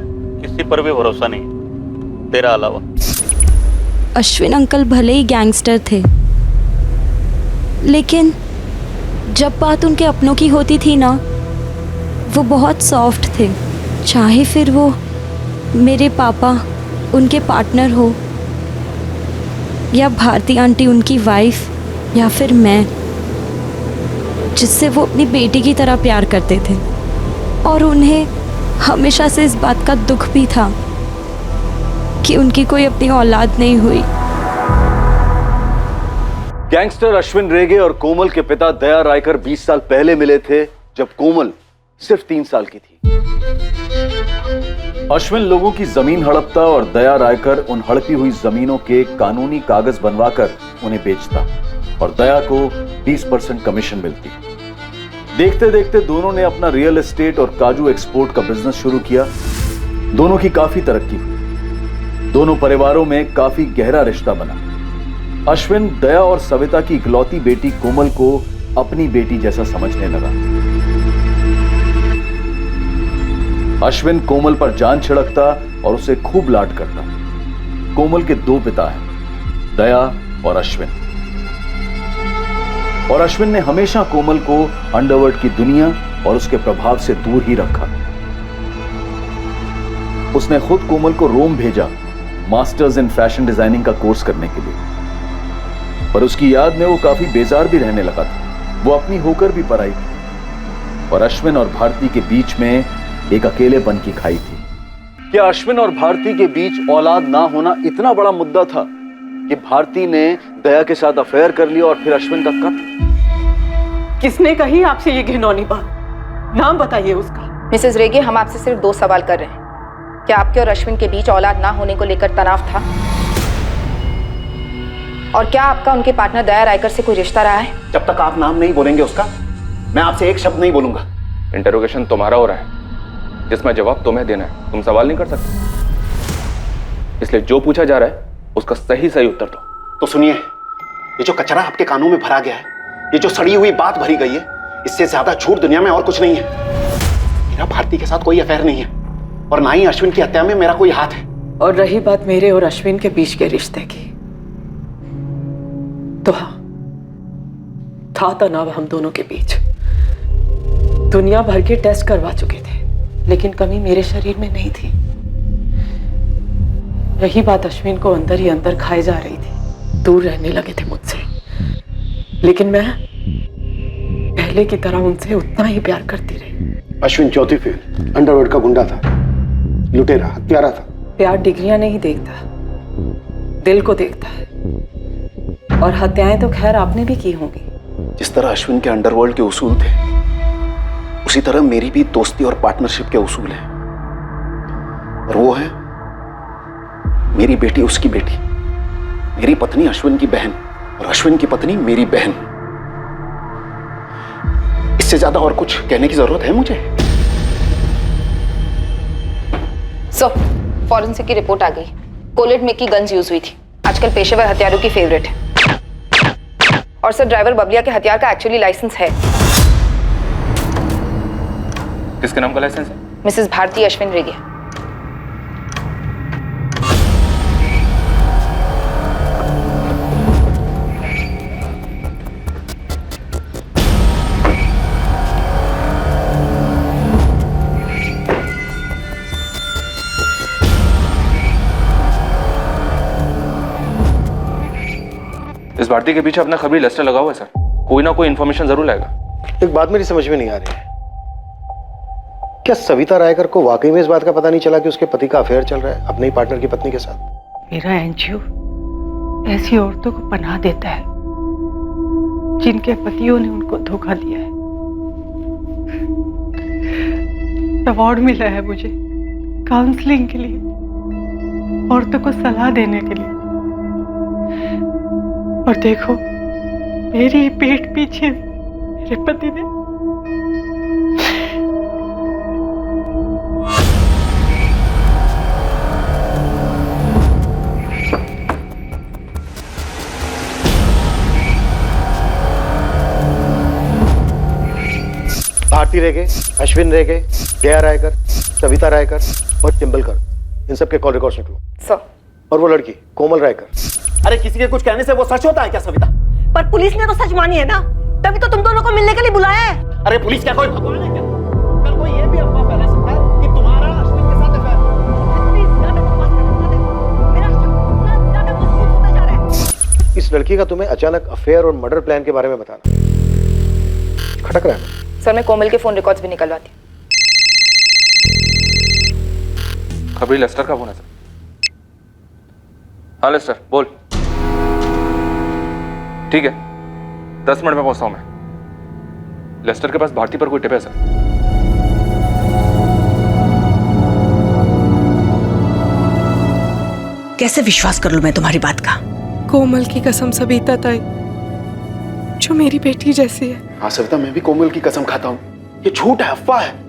किसी पर भी भरोसा नहीं तेरा अलावा। अश्विन अंकल भले ही गैंगस्टर थे, लेकिन जब बात उनके अपनों की होती थी ना, वो बहुत सॉफ्ट थे। चाहे फिर वो मेरे पापा उनके पार्टनर हो, या भारती आंटी उनकी वाइफ, या फिर मैं, जिससे वो अपनी बेटी की तरह प्यार करते थे। और उन्हें हमेशा से इस बात का दुख भी था कि उनकी कोई अपनी औलाद नहीं हुई। गैंगस्टर अश्विन रेगे और कोमल के पिता दया रायकर 20 साल पहले मिले थे, जब कोमल सिर्फ 3 साल की थी। अश्विन लोगों की जमीन हड़पता और दया रायकर उन हड़पी हुई जमीनों के कानूनी कागज बनवाकर उन्हें बेचता, और दया को 20% कमीशन मिलती। देखते देखते दोनों ने अपना रियल एस्टेट और काजू एक्सपोर्ट का बिजनेस शुरू किया। दोनों की काफी तरक्की हुई। दोनों परिवारों में काफी गहरा रिश्ता बना। अश्विन दया और सविता की इकलौती बेटी कोमल को अपनी बेटी जैसा समझने लगा। अश्विन कोमल पर जान छिड़कता और उसे खूब लाड करता। कोमल के 2 पिता हैं, दया और अश्विन। और अश्विन ने हमेशा कोमल को अंडरवर्ल्ड की दुनिया और उसके प्रभाव से दूर ही रखा। उसने खुद कोमल को रोम भेजा मास्टर्स इन फैशन डिजाइनिंग का कोर्स करने के लिए, पर उसकी याद में वो काफी बेजार भी रहने लगा था। वो अपनी होकर भी पराई थी, और अश्विन और भारती के बीच में एक अकेलेपन की खाई थी। क्या अश्विन और भारती के बीच औलाद ना होना इतना बड़ा मुद्दा था कि भारती ने दया के साथ अफेयर कर लिया और फिर अश्विन का कत्ल? किसने कही आपसे ये घिनौनी बात? नाम बताइए उसका। मिसेस रेगे, हम आपसे सिर्फ 2 सवाल कर रहे हैं। क्या आपके और अश्विन के बीच औलाद ना होने को लेकर तनाव था? और क्या आपका उनके पार्टनर दया रायकर से कोई रिश्ता रहा है? जब तक आप नाम नहीं बोलेंगे उसका, मैं आपसे एक शब्द नहीं बोलूंगा। इंटरोगेशन तुम्हारा हो रहा है, जिसमें जवाब तुम्हें देना है। तुम सवाल नहीं कर सकते, इसलिए जो पूछा जा रहा है उसका सही उत्तर दो। तो सुनिए, ये जो कचरा आपके कानों में भरा गया है, ये जो सड़ी हुई बात भरी गई है, इससे ज्यादा झूठ दुनिया में और कुछ नहीं है। मेरा भारती के साथ कोई अफेयर नहीं है, और ना ही अश्विन की हत्या में मेरा कोई हाथ है। और रही बात मेरे और अश्विन के बीच के रिश्ते की, तो हाँ, था तनाव हम दोनों के बीच। दुनिया भर के टेस्ट करवा चुके थे, लेकिन कमी मेरे शरीर में नहीं थी। रही बात अश्विन को अंदर ही अंदर खाए जा रही थी, दूर रहने लगे थे मुझसे, लेकिन मैं पहले की तरह उनसे उतना ही प्यार करती रही। अश्विन चौथी फेल, अंडरवर्ल्ड का गुंडा था, लुटेरा, हत्यारा था। प्यार डिग्रियां नहीं देखता, दिल को देखता है। और हत्याएं तो खैर आपने भी की होंगी, जिस तरह अश्विन के अंडरवर्ल्ड के उसूल थे, उसी तरह मेरी भी दोस्ती और पार्टनरशिप के उसूल हैं। और वो है मेरी बेटी उसकी बेटी, मेरी पत्नी अश्विन की बहन और अश्विन की पत्नी मेरी बहन। इससे ज्यादा और कुछ कहने की जरूरत है मुझे? सो फॉरेंसिक की रिपोर्ट आ गई। कोलेट में की गन्स यूज हुई थी, आजकल पेशेवर हथियारों की फेवरेट है। और सर ड्राइवर बबलिया के हथियार का एक्चुअली लाइसेंस है। किसके नाम का लाइसेंस है? मिसेस भारती अश्विन रेगे। इस भारती के पीछे अपना खबरी लेस्टर लगा हुआ है सर। कोई ना कोई इन्फॉर्मेशन जरूर लाएगा। एक बात मेरी समझ में नहीं आ रही है, क्या सविता रायकर को वाकई में इस बात का पता नहीं चला कि उसके पति का अफेयर चल रहा है अपने ही पार्टनर की पत्नी के साथ? मेरा एनजीओ ऐसी औरतों को पनाह देता है जिनके पतियों ने उनको धोखा दिया है। अवार्ड मिला है मुझे काउंसलिंग के लिए, औरतों को सलाह देने के लिए। और देखो मेरी पीठ पीछे मेरे पति ने भारती रेगे, अश्विन रेगे, जया रायकर, सविता रायकर और चिंबलकर, इन सब के कॉल रिकॉर्ड्स निकलो। सर। और वो लड़की कोमल रायकर। अरे किसी के कुछ कहने से वो सच होता है क्या सविता? पर पुलिस ने तो सच मानी है ना, तभी तो तुम दोनों को मिलने के लिए बुलाया है। अरे पुलिस क्या कोई भगवान है क्या? कल कोई ये भी अफवाह फैला सकता है कि तुम्हारा अश्विन के साथ अफेयर है। इस लड़की का तुम्हें अचानक अफेयर और मर्डर प्लान के बारे में बताना खटक रहा है। सर मैं कोमल के फोन रिकॉर्ड्स भी निकलवाती। खबरी लेस्टर का फोन है सर। हाँ लेस्टर बोल। ठीक है 10 मिनट में पहुंचता हूं मैं। लेस्टर के पास भारती पर कोई टिप है सर? कैसे विश्वास कर लूं मैं तुम्हारी बात का? कोमल की कसम सविता ताई, जो मेरी बेटी जैसी है। हाँ सविता, मैं भी कोमल की कसम खाता हूँ, ये झूठ है, अफवाह है।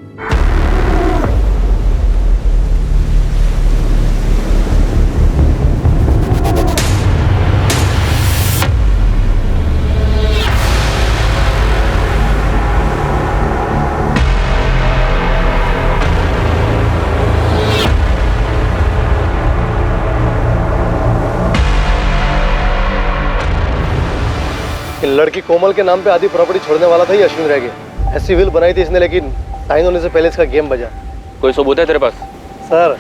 लड़की कोमल के नाम पे आधी प्रॉपर्टी छोड़ने वाला था ये अश्विन रह गया। ऐसी विल बनाई थी इसने, लेकिन साइन होने से पहले इसका गेम बजा। कोई सबूत है तेरे पास? सर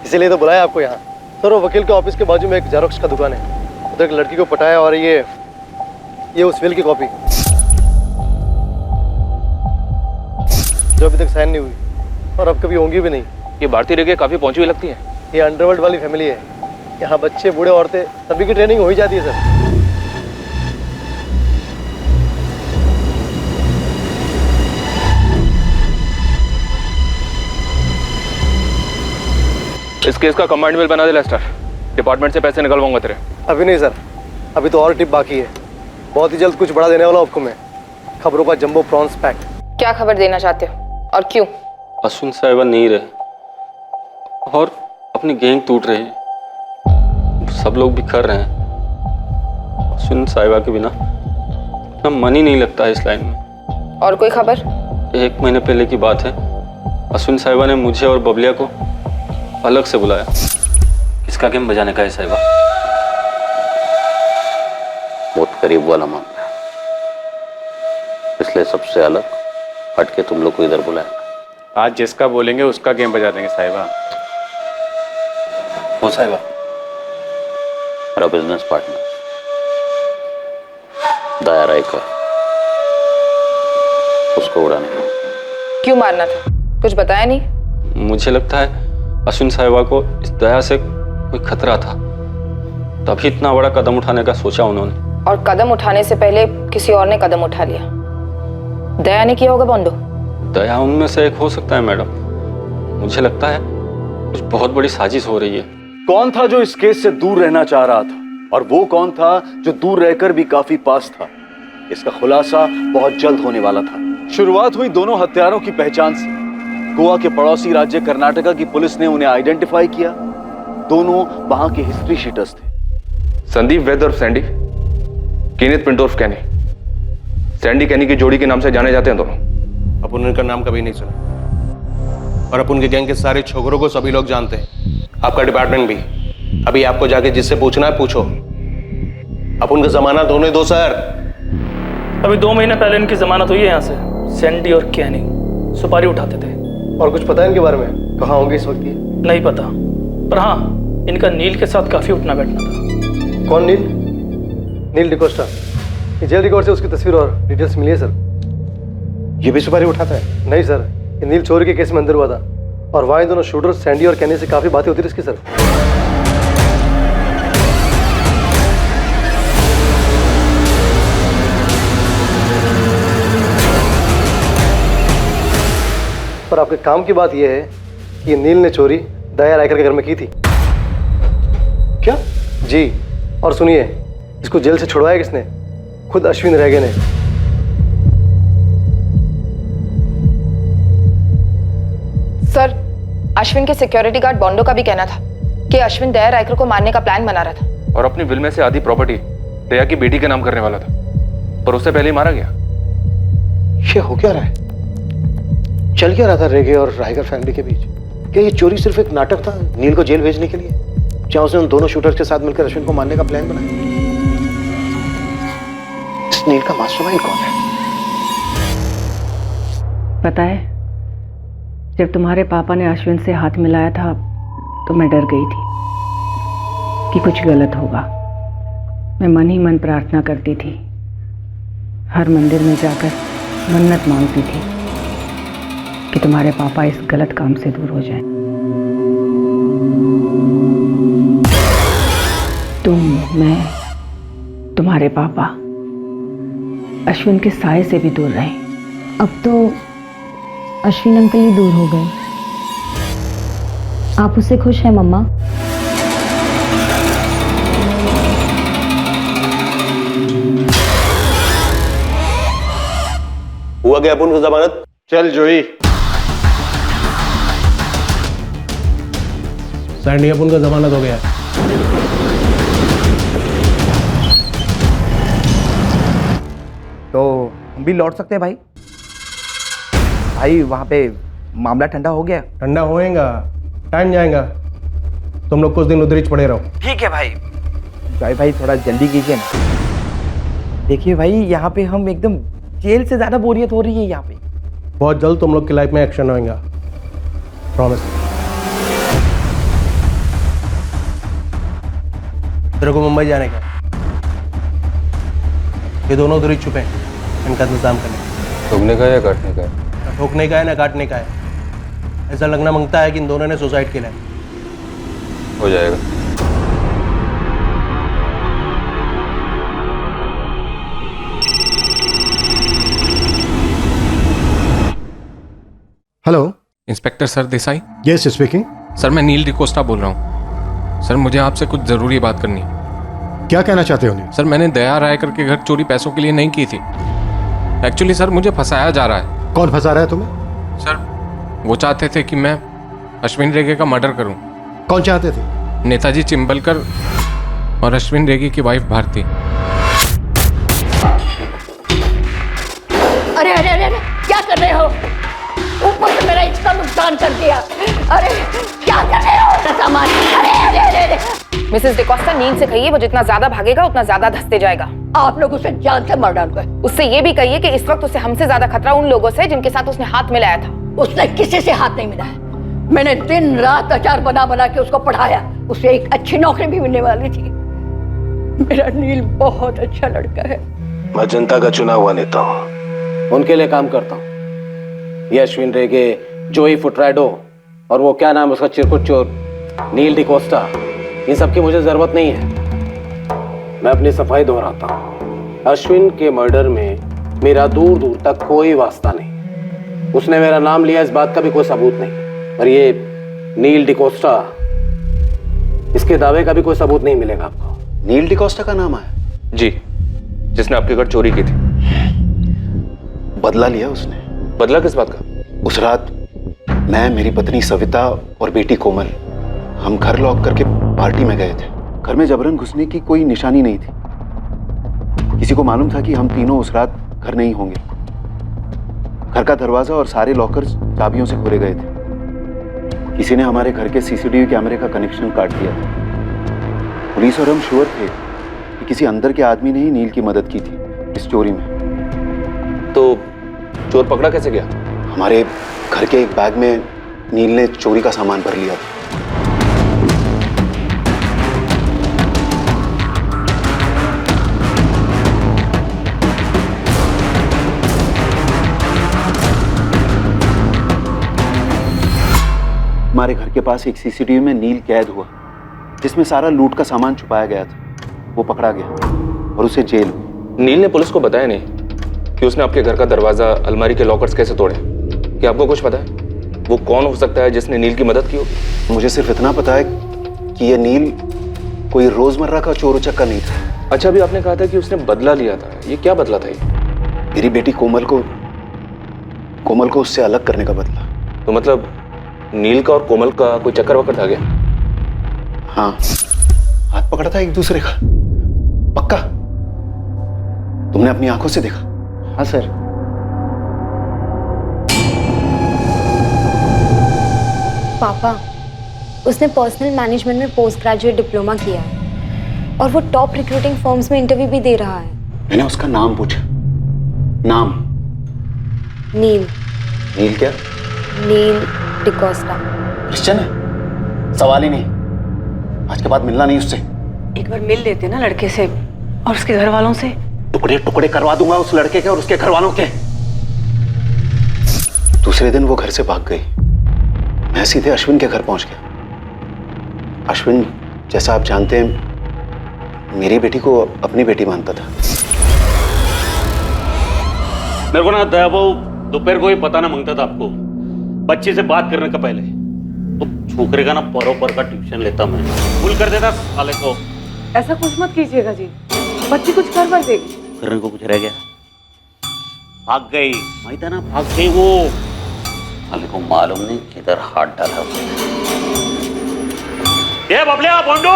इसीलिए तो बुलाया आपको यहाँ। सर वो वकील के ऑफिस के बाजू में एक जेरोक्स का दुकान है, उधर एक लड़की को पटाया और ये उस विल की कॉपी जो अभी तक साइन नहीं हुई और अब कभी होंगी भी नहीं। ये भारती रेगे काफी पहुंची हुई लगती है। ये अंडरवर्ल्ड वाली फैमिली है, यहाँ बच्चे बूढ़े औरतें सभी की ट्रेनिंग हो ही जाती है सर। इस केस का कमांड बिल बना दे लेस्टर। डिपार्टमेंट से पैसे निकलवाऊंगा तेरे। अभी नहीं सर, अभी तो और टिप बाकी है। बहुत ही जल्द कुछ बड़ा देने वाला आपको मैं। खबरों का जंबो प्रॉन्स पैक। क्या खबर देना चाहते हो और क्यों? अश्विन साहिबा नहीं रहे और अपनी गैंग टूट रही है, सब लोग बिखर रहे हैं। अश्विन साहिबा के बिना ना मन ही नहीं लगता है इस लाइन में। और कोई खबर? 1 महीने पहले की बात है, अश्विन साहिबा ने मुझे और बबलिया को अलग से बुलाया। किसका गेम बजाने का है साहिबा? बहुत करीब वाला मामला है, इसलिए सबसे अलग हटके तुम लोग को इधर बुलाया। आज जिसका बोलेंगे उसका गेम बजा देंगे साहिबा। वो साहिबा मेरा बिजनेस पार्टनर दया रायकर, उसको उड़ाने का। क्यों मारना था? कुछ बताया नहीं? मुझे लगता है अश्विन साहिबा को इस दया से कोई खतरा था, तभी इतना बड़ा कदम उठाने का सोचा उन्होंने। और कदम उठाने से पहले किसी और ने कदम उठा लिया। दया ने किया होगा बोंडो। दया उनमें से एक हो सकता है मैडम। मुझे लगता है कुछ बहुत बड़ी साजिश हो रही है। कौन था जो इस केस से दूर रहना चाह रहा था, और वो कौन था जो दूर रहकर भी काफी पास था? इसका खुलासा बहुत जल्द होने वाला था। शुरुआत हुई दोनों हत्यारों की पहचान से। गोवा के पड़ोसी राज्य कर्नाटका की पुलिस ने उन्हें आइडेंटिफाई किया। दोनों वहां के हिस्ट्री शीटर्स थे। संदीप वैद और सैंडी, कीनेथ पिंटो उर्फ कैनी। सैंडी कैनी की जोड़ी के नाम से जाने जाते हैं दोनों। अपन उनका नाम कभी नहीं सुना, और अपन के गैंग के सारे छोकरों को सभी लोग जानते हैं, आपका डिपार्टमेंट भी। अभी आपको जाके जिससे पूछना है पूछो। अपन का जमानत होने दो सर। अभी 2 महीने पहले इनकी जमानत हुई है यहाँ से। सैंडी और कैनी सुपारी उठाते थे। और कुछ पता है इनके बारे में? कहाँ होंगे इस वक्त ये? नहीं पता, पर हाँ इनका नील के साथ काफी उठना बैठना था। कौन नील? नील डिकोस्टा। जेल रिकॉर्ड से उसकी तस्वीर और डिटेल्स मिली है सर। ये भी सुपारी उठाता है? नहीं सर, ये नील चोरी के केस में अंदर हुआ था, और वहाँ दोनों शूटर सैंडी और कैनी से काफी बातें होती थी इसकी सर। पर आपके काम की बात यह है कि नील ने चोरी दया रायकर के घर में की थी। क्या? जी, और सुनिए, इसको जेल से छुड़वाया किसने? खुद अश्विन रेगे ने। सर, अश्विन के सिक्योरिटी गार्ड बोंडो का भी कहना था कि अश्विन दया रायकर को मारने का प्लान बना रहा था और अपनी विल में से आधी प्रॉपर्टी दया की बेटी के नाम करने वाला था, पर उससे पहले ही मारा गया। ये हो क्या रहा है? चल क्या रहा था रेगे और रायकर फैमिली के बीच? क्या ये चोरी सिर्फ एक नाटक था नील को जेल भेजने के लिए? क्या उसने उन दोनों शूटर्स के साथ मिलकर अश्विन को मारने का प्लान बनाया? इस नील का मास्टरमाइंड कौन है? पता है, जब तुम्हारे पापा ने अश्विन से हाथ मिलाया था तो मैं डर गई थी कि कुछ गलत होगा। मैं मन ही मन प्रार्थना करती थी, हर मंदिर में जाकर मन्नत मांगती थी कि तुम्हारे पापा इस गलत काम से दूर हो जाएं। तुम, मैं, तुम्हारे पापा अश्विन के साए से भी दूर रहे। अब तो अश्विन अंकल ही दूर हो गए। आप उससे खुश हैं मम्मा? हुआ क्या अपन को जमानत? चल जोई। सैंडी, अपन का जमानत हो गया। तो हम भी लौट सकते हैं भाई? भाई वहाँ पे मामला ठंडा हो गया। ठंडा होएगा, टाइम जाएगा। तुम लोग कुछ दिन उधर ही पड़े रहो। ठीक है भाई। भाई थोड़ा जल्दी कीजिए ना। देखिए भाई, यहाँ पे हम एकदम जेल से ज्यादा बोरियत हो रही है यहाँ पे। बहुत जल्द तुम लोग की लाइफ में एक्शन होएगा, प्रॉमिस। तेरे को मुंबई जाने का, ये दोनों उधर ही छुपे, इनका इंतजाम करने। ठोकने का या काटने का है? ना ठोकने का है ना काटने का है। ऐसा लगना मांगता है कि इन दोनों ने सुसाइड किया है। हो जाएगा। Hello, inspector sir Desai. Yes speaking. Sir मैं नील डिकोस्टा बोल रहा हूँ। सर मुझे आपसे कुछ जरूरी बात करनी है। क्या कहना चाहते हो नील? सर मैंने दया रायकर के घर चोरी पैसों के लिए नहीं की थी। एक्चुअली सर मुझे फंसाया जा रहा है। कौन फंसा रहा है तुम्हें? सर वो चाहते थे कि मैं अश्विन रेगे का मर्डर करूं। कौन चाहते थे? नेताजी चिंबलकर और अश्विन रेगे की वाइफ भारती। अरे अरे अरे क्या कर रहे हो? ऊपर से मेरा इतना नुकसान कर दिया। अरे क्या कर रहे हो? सामान। अरे अरे अरे अरे। मिसेस डिकोस्टा, नींद से कहिए वो जितना ज्यादा भागेगा उतना ज्यादा धंसते जाएगा। आप लोग उसे जान से मार डाल गए। उससे ये भी कहिए कि इस वक्त उसे हमसे ज्यादा खतरा उन लोगों से जिनके साथ उसने हाथ मिलाया था। उसने किसी से हाथ नहीं मिलाया। मैंने दिन रात अचार बना बना के उसको पढ़ाया। उसे एक अच्छी नौकरी भी मिलने वाली थी। मेरा नील बहुत अच्छा लड़का है। मैं जनता का चुना हुआ नेता हूँ, उनके लिए काम करता हूँ। ये अश्विन रेगे, जोई फुटराडो और वो क्या नाम उसका चिरकुट चोर नील डिकोस्टा, इन सब की मुझे जरूरत नहीं है। मैं अपनी सफाई दोहराता हूँ, अश्विन के मर्डर में मेरा दूर दूर तक कोई वास्ता नहीं। उसने मेरा नाम लिया इस बात का भी कोई सबूत नहीं। और ये नील डिकोस्टा, इसके दावे का भी कोई सबूत नहीं मिलेगा आपको। नील डिकोस्टा का नाम आया? जी, जिसने आपके घर चोरी की थी। बदला लिया उसने? बदला किस बात का? उस रात मैं, मेरी पत्नी सविता और बेटी कोमल, हम घर लॉक करके पार्टी में गए थे। घर में जबरन घुसने की कोई निशानी नहीं थी। किसी को मालूम था कि हम तीनों उस रात घर नहीं होंगे। घर का दरवाजा और सारे लॉकर्स चाबियों से खोले गए थे। किसी ने हमारे घर के सीसीटीवी कैमरे का कनेक्शन काट दिया था। पुलिस और हम श्योर थे कि किसी अंदर के आदमी ने ही नील की मदद की थी इस चोरी में। तो चोर पकड़ा कैसे गया? हमारे घर के एक बैग में नील ने चोरी का सामान भर लिया था। हमारे घर के पास एक सीसीटीवी में नील कैद हुआ, जिसमें सारा लूट का सामान छुपाया गया था। वो पकड़ा गया और उसे जेल। नील ने पुलिस को बताया नहीं कि उसने आपके घर का दरवाजा, अलमारी के लॉकर्स कैसे तोड़े? क्या आपको कुछ पता है वो कौन हो सकता है जिसने नील की मदद की होगी? मुझे सिर्फ इतना पता है कि ये नील कोई रोजमर्रा का चोर उचक्का नहीं था। अच्छा, अभी आपने कहा था कि उसने बदला लिया था। ये क्या बदला था? ये मेरी बेटी कोमल को उससे अलग करने का बदला। तो मतलब नील का और कोमल का कोई चक्कर वक्कर था क्या? हाँ, हाथ पकड़ा था एक दूसरे का। पक्का? तुमने अपनी आंखों से देखा? हाँ सर। पापा, उसने पर्सनल मैनेजमेंट में पोस्ट ग्रेजुएट डिप्लोमा किया है और वो टॉप रिक्रूटिंग फर्म्स में इंटरव्यू भी दे रहा है। मैंने उसका नाम पूछा। नाम? नील। नील क्या? नील डिकोस्टा। क्रिश्चियन है? सवाल ही नहीं। आज के बाद मिलना नहीं उससे। एक बार मिल लेते ना लड़के से और उसके घर वालों से। टुकड़े टुकड़े करवा दूंगा उस लड़के के और उसके घर वालों के। दूसरे दिन वो घर से भाग गई। मैं सीधे अश्विन के घर पहुंच गया। अश्विन, जैसा आप जानते हैं, मेरी बेटी को अपनी बेटी मानता था। मेरे को ना दयाबाऊ दोपहर को ही पता ना मांगता था आपको। बच्चे से बात करने का पहले तो छोकरे का ना परोपर का ट्यूशन लेता मैं। भूल कर देता साले को। ऐसा कुछ मत कीजिएगा जी, बच्ची कुछ कर बर देगी। करने को कुछ रह गया? भाग गई, माहित है ना, भाग गई वो। साले को मालूम नहीं किधर हाथ डाला उसने। ये बबलिया, बोंडो,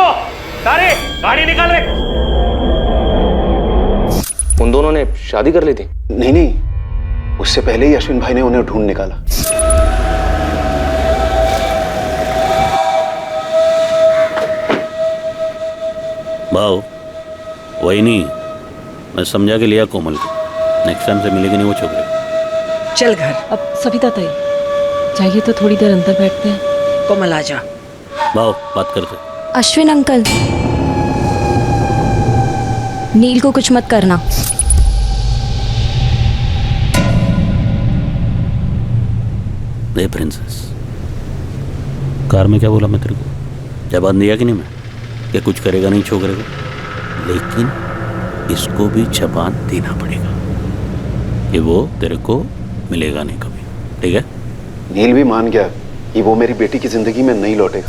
तारे, गाड़ी निकाल रे। उन दोनों ने शादी कर ली थी? नहीं, उससे पहले ही अश्विन भाई ने उन्हें ढूंढ निकाला। भाव वही नहीं, मैं समझा के लिया कोमल को। नेक्स्ट टाइम से मिलेगी नहीं वो छोकरी। चल घर। अब सविता ताई चाहिए तो थोड़ी देर अंदर बैठते हैं। कोमल आ जा। भाव बात करते। अश्विन अंकल, नील को कुछ मत करना। दे प्रिंसेस, कार में क्या बोला मैं तेरे को? जवाब दिया कि नहीं मैं कि कुछ करेगा नहीं छोकरे को, लेकिन इसको भी जबान देना पड़ेगा कि वो तेरे को मिलेगा नहीं कभी, ठीक है? नील भी मान गया कि वो मेरी बेटी की जिंदगी में नहीं लौटेगा।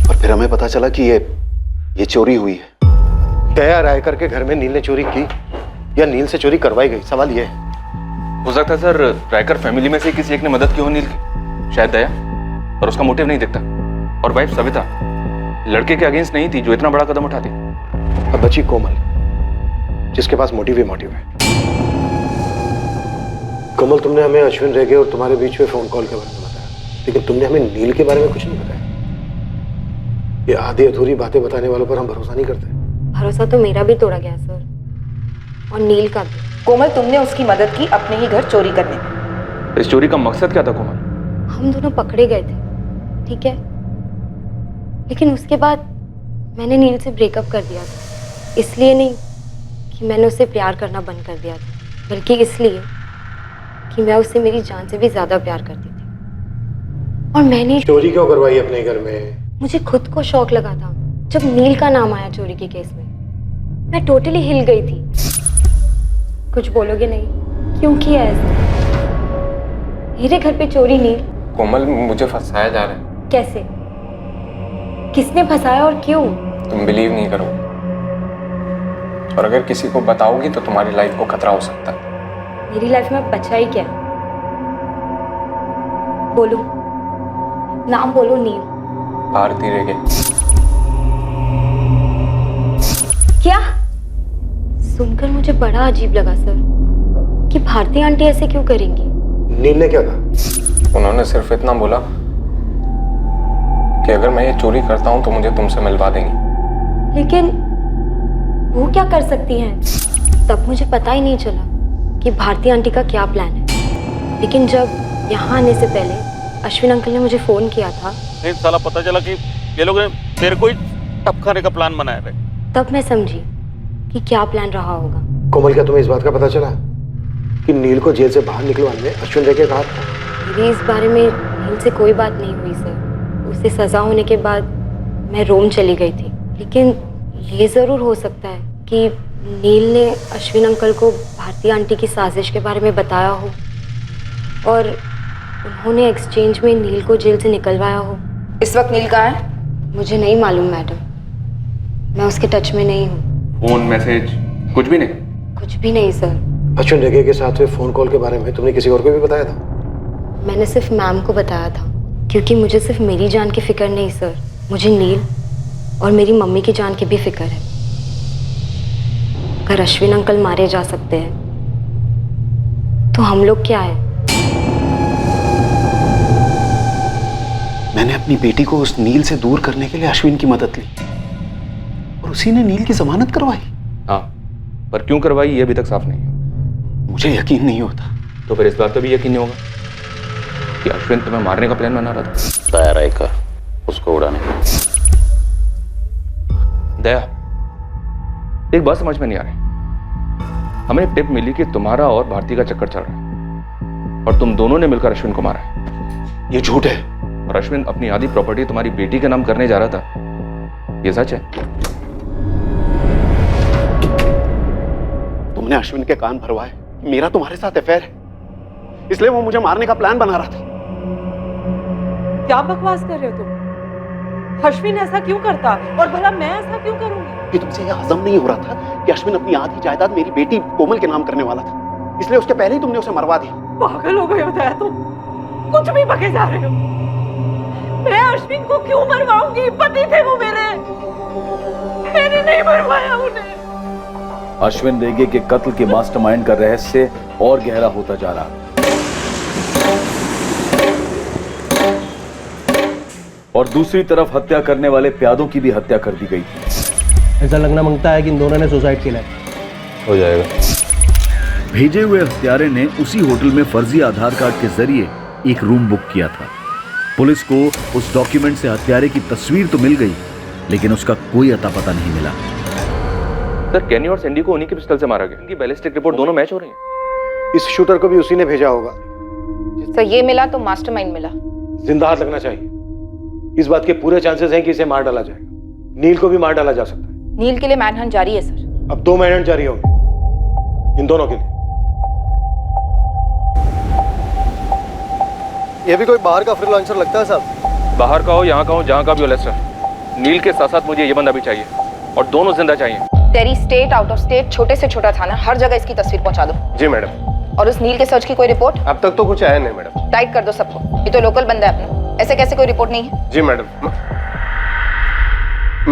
और फिर हमें पता चला कि ये चोरी हुई है। दया राय करके घर में नील ने चोरी की या नील से चोरी करवाई गई, सवाल ये है। हो सकता है सर रायकर फैमिली में से किसी एक ने मदद की हो नील की, शायद दया, और उसका मोटिव नहीं दिखता। और वाइफ सविता लड़के के अगेंस्ट नहीं थी जो इतना बड़ा कदम उठाती। और बची कोमल, जिसके पास मोटिव ही मोटिव है। कोमल, तुमने हमें अश्विन रेगे और तुम्हारे बीच में फोन कॉल के बारे में बताया, लेकिन तुमने हमें नील के बारे में कुछ नहीं बताया। ये आधी अधूरी बातें बताने वालों पर हम भरोसा नहीं करते। भरोसा तो मेरा भी तोड़ा गया सर, और नील का भी। कोमल, तुमने उसकी मदद की अपने ही घर चोरी करने में। इस चोरी का मकसद क्या था कोमल? हम दोनों पकड़े गए थे, ठीक है, लेकिन उसके बाद मैंने नील से ब्रेकअप कर दिया था। इसलिए नहीं कि मैंने उससे प्यार करना बंद कर दिया था, बल्कि इसलिए कि मैं उससे मेरी जान से भी ज्यादा प्यार करती थी। और मैंने चोरी क्यों करवाई अपने घर में? मुझे खुद को शौक लगा था जब नील का नाम आया चोरी के केस में। मैं टोटली हिल गई थी। कुछ बोलोगे नहीं? क्यों किया ऐसा? मेरे घर पे चोरी नील? कोमल, मुझे फंसाया जा रहा है। कैसे? किसने फंसाया और क्यों? तुम बिलीव नहीं करोगे, और अगर किसी को बताओगी तो तुम्हारी लाइफ को खतरा हो सकता है। मेरी लाइफ में बचा ही क्या? बोलो, नाम बोलो। नील? भारती रेगे। क्या? सुनकर मुझे बड़ा अजीब लगा सर, कि भारती आंटी ऐसे क्यों करेंगी? नील ने क्या कहा? उन्होंने सिर्फ इतना बोला कि अगर मैं ये चोरी करता हूं तो मुझे तुमसे मिलवा देंगी। लेकिन वो क्या कर सकती हैं? तब मुझे पता ही नहीं चला कि भारती आंटी का क्या प्लान है। लेकिन जब यहाँ आने से पहले अश्विन अंकल ने मुझे फोन किया था, नहीं साला पता चला कि ये लोग ने तेरे को ही टप खाने का प्लान बनाया है। तब मैं समझी कि क्या प्लान रहा होगा। कोमल, क्या तुम्हें इस बात का पता चला कि नील को जेल से बाहर निकलवाने अश्विन रेगे का हाथ था? मेरी इस बारे में नील से कोई बात नहीं हुई सर। उसे सजा होने के बाद मैं रोम चली गई थी। लेकिन ये ज़रूर हो सकता है कि नील ने अश्विन अंकल को भारती आंटी की साजिश के बारे में बताया हो और उन्होंने एक्सचेंज में नील को जेल से निकलवाया हो। इस वक्त नील कहाँ है? मुझे नहीं मालूम मैडम, मैं उसके टच में नहीं हूँ। फोन मैसेज कुछ भी नहीं? कुछ भी नहीं सर। अश्विन रेगे के साथ हुए फोन कॉल के बारे में तुमने किसी और को भी बताया था? मैंने सिर्फ मैम को बताया था, क्योंकि मुझे सिर्फ मेरी जान की फिक्र नहीं सर, मुझे नील और मेरी मम्मी की जान की भी फिक्र है। अगर अश्विन अंकल मारे जा सकते हैं तो हम लोग क्या है? मैंने अपनी बेटी को उस नील से दूर करने के लिए अश्विन की मदद ली और उसी ने नील की जमानत करवाई। हाँ, पर क्यों करवाई ये अभी तक साफ नहीं है। मुझे यकीन नहीं होता। तो फिर इस बात पर भी यकीन नहीं होगा कि अश्विन तुम्हें मारने का प्लान बना रहा था? तैयार का उसको उड़ाने का। दया, एक बात समझ में नहीं आ रही। हमें टिप मिली कि तुम्हारा और भारती का चक्कर चल रहा है और तुम दोनों ने मिलकर अश्विन को मारा है। ये झूठ है। और अश्विन अपनी आधी प्रॉपर्टी तुम्हारी बेटी के नाम करने जा रहा था, ये सच है? तुमने अश्विन के कान भरवाए मेरा तुम्हारे साथ अफेयर है, इसलिए वो मुझे मारने का प्लान बना रहा था। क्या बकवास कर रहे हो तुम? अश्विन ऐसा क्यों करता और भला मैं ऐसा क्यों करूंगी? कि तुमसे यह हजम नहीं हो रहा था कि अश्विन अपनी आधी जायदाद मेरी बेटी कोमल के नाम करने वाला था, इसलिए उसके पहले ही तुमने उसे मरवा दिया। पागल हो गए हो दया तुम, कुछ भी बके जा रहे हो। मैं अश्विन को क्यों मरवाऊंगी? पति थे वो मेरे, मैंने नहीं मरवाया उन्हें। अश्विन रेगे के कत्ल के मास्टरमाइंड का रहस्य और गहरा होता जा रहा है और दूसरी तरफ हत्या करने वाले प्यादों की भी हत्या कर दी गई थी। ऐसा लगना मांगता है कि इन दोनों ने सुसाइड किया है। हो जाएगा। भेजे हुए हत्यारे ने उसी होटल में फर्जी आधार कार्ड के जरिए एक रूम बुक किया था। पुलिस को उस डॉक्यूमेंट से हत्यारे की तस्वीर तो मिल गई, लेकिन उसका कोई अता पता नहीं मिला। सर, कैनी और सैंडी को उन्हीं की पिस्टल से मारा गया। उनकी बैलिस्टिक रिपोर्ट दोनों मैच हो रही है। इस शूटर को भी उसी ने भेजा होगा। सर, ये मिला तो मास्टरमाइंड मिला। जिंदा हाथ लगना चाहिए। इस बात के पूरे चांसेस हैं कि इसे मार डाला जाएगा। नील को भी मार डाला जा सकता है। नील के लिए मैनहंट जारी है सर। अब 2 मैनहंट जारी होंगे इन दोनों के लिए। ये भी कोई बाहर का फ्रीलांसर लगता है साहब। बाहर का हो, यहाँ का हो, जहाँ का भी हो लेस्टर, नील के साथ साथ मुझे ये बंदा भी चाहिए और दोनों जिंदा चाहिए। तेरी स्टेट, आउट ऑफ स्टेट, छोटे से छोटा थाना, हर जगह इसकी तस्वीर पहुंचा दो। जी मैडम। और उस नील के सर्च की कोई रिपोर्ट? अब तक तो कुछ आया नहीं मैडम। टाइट कर दो सबको, ये तो लोकल बंदा है अपना, ऐसे कैसे कोई रिपोर्ट नहीं है? जी मैडम।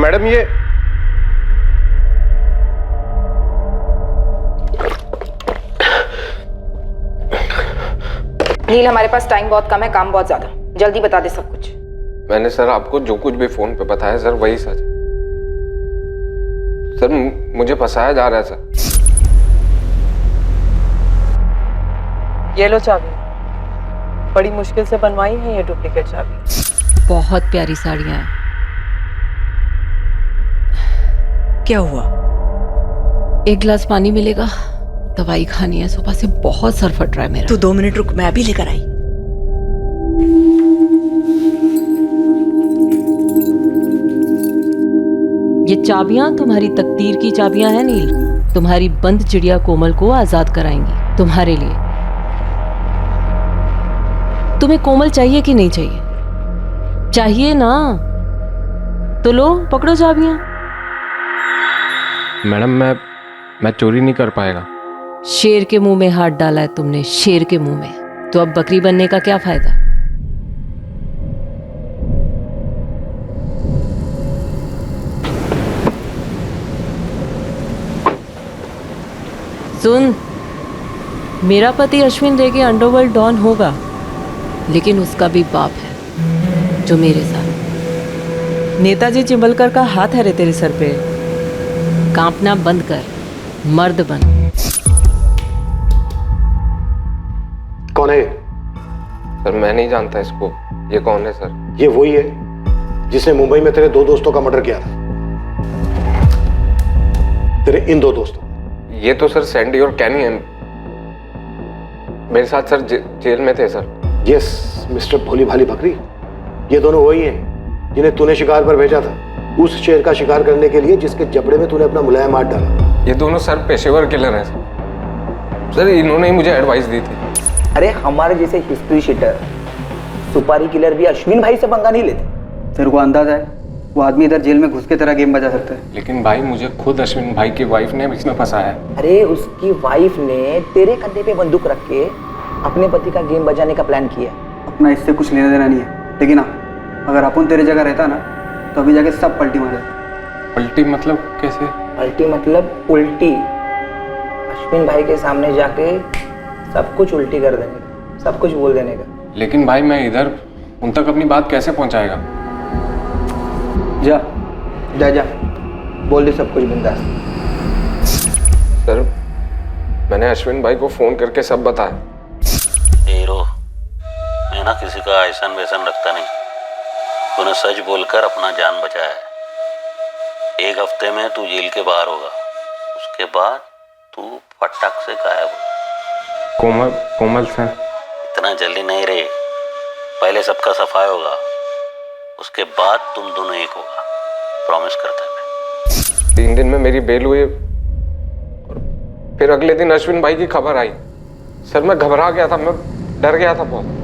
मैडम ये नील, हमारे पास टाइम बहुत कम है, काम बहुत ज्यादा, जल्दी बता दे सब कुछ। मैंने सर आपको जो कुछ भी फोन पे बताया सर वही सच। सर मुझे फंसाया जा रहा है सर। ये लो चाबी, बड़ी मुश्किल से बनवाई है ये डुप्लीकेट चाबी। बहुत प्यारी साड़ियां हैं। क्या हुआ? एक गिलास पानी मिलेगा? दवाई खानी है, सुबह से बहुत सर फट रहा है मेरा। तू 2 मिनट रुक, मैं अभी लेकर आई। ये चाबियां तुम्हारी तकदीर की चाबियां हैं नील। तुम्हारी बंद चिड़िया कोमल को आजाद कराएंगी तुम्हारे लिए। तुम्हें कोमल चाहिए कि नहीं चाहिए? चाहिए ना, तो लो पकड़ो चाबियां। मैडम मैं चोरी नहीं कर पाएगा। शेर के मुंह में हाथ डाला है तुमने, शेर के मुंह में, तो अब बकरी बनने का क्या फायदा? सुन, मेरा पति अश्विन रेगे अंडरवर्ल्ड डॉन होगा, लेकिन उसका भी बाप है जो मेरे साथ। नेताजी चिंबलकर का हाथ है रे तेरे सर पे। कांपना बंद कर, मर्द बन। कौन है? सर मैं नहीं जानता इसको। ये कौन है सर? ये वही है जिसने मुंबई में तेरे 2 दोस्तों का मर्डर किया था। तेरे इन 2 दोस्तों। ये तो सर सैंडी और कैनी हैं। मेरे साथ सर जेल में थे सर। यस मिस्टर भोली भाली बकरी, ये दोनों वही हैं जिन्हें तूने शिकार पर भेजा था, उस शेर का शिकार करने के लिए जिसके जबड़े में तूने अपना मुलायम हाथ डाला। ये दोनों सर पेशेवर किलर हैं सर। इन्होंने ही मुझे एडवाइस दी थी। अरे हमारे जैसे हिस्ट्री शीटर, सुपारी किलर भी अश्विन भाई से पंगा नहीं लेते। तेरे को अंदाजा है वो आदमी इधर जेल में घुस के तरह गेम बजा सकता है? लेकिन भाई मुझे खुद अश्विन भाई की वाइफ ने इसमें फंसाया है। अरे उसकी वाइफ ने तेरे कंधे पे बंदूक रख के अपने पति का गेम बजाने का प्लान किया। अपना इससे कुछ लेना देना नहीं है, लेकिन हाँ अगर अपन तेरे जगह रहता ना तो अभी जाके सब पलटी मारे। पलटी मतलब कैसे? पलटी मतलब उल्टी। अश्विन भाई के सामने जाके सब कुछ उल्टी कर देने का, सब कुछ बोल देने का। लेकिन भाई मैं इधर उन तक अपनी बात कैसे पहुंचाएगा? जा जा जा, बोल दे सब कुछ बिंदास। सर मैंने अश्विन भाई को फोन करके सब बताया। हीरो, मैं ना किसी का ऐसन वैसन रखता नहीं। तूने सच बोलकर अपना जान बचाया है। 1 हफ्ते में तू जेल के बाहर होगा, उसके बाद तू फटाक से गायब हो। कोमल सर? इतना जल्दी नहीं रे, पहले सबका सफाई होगा, उसके बाद तुम दोनों एक होगा, प्रॉमिस करता है। 3 दिन में मेरी बेल हुई और फिर अगले दिन अश्विन भाई की खबर आई। सर मैं घबरा गया था, मैं डर गया था बहुत।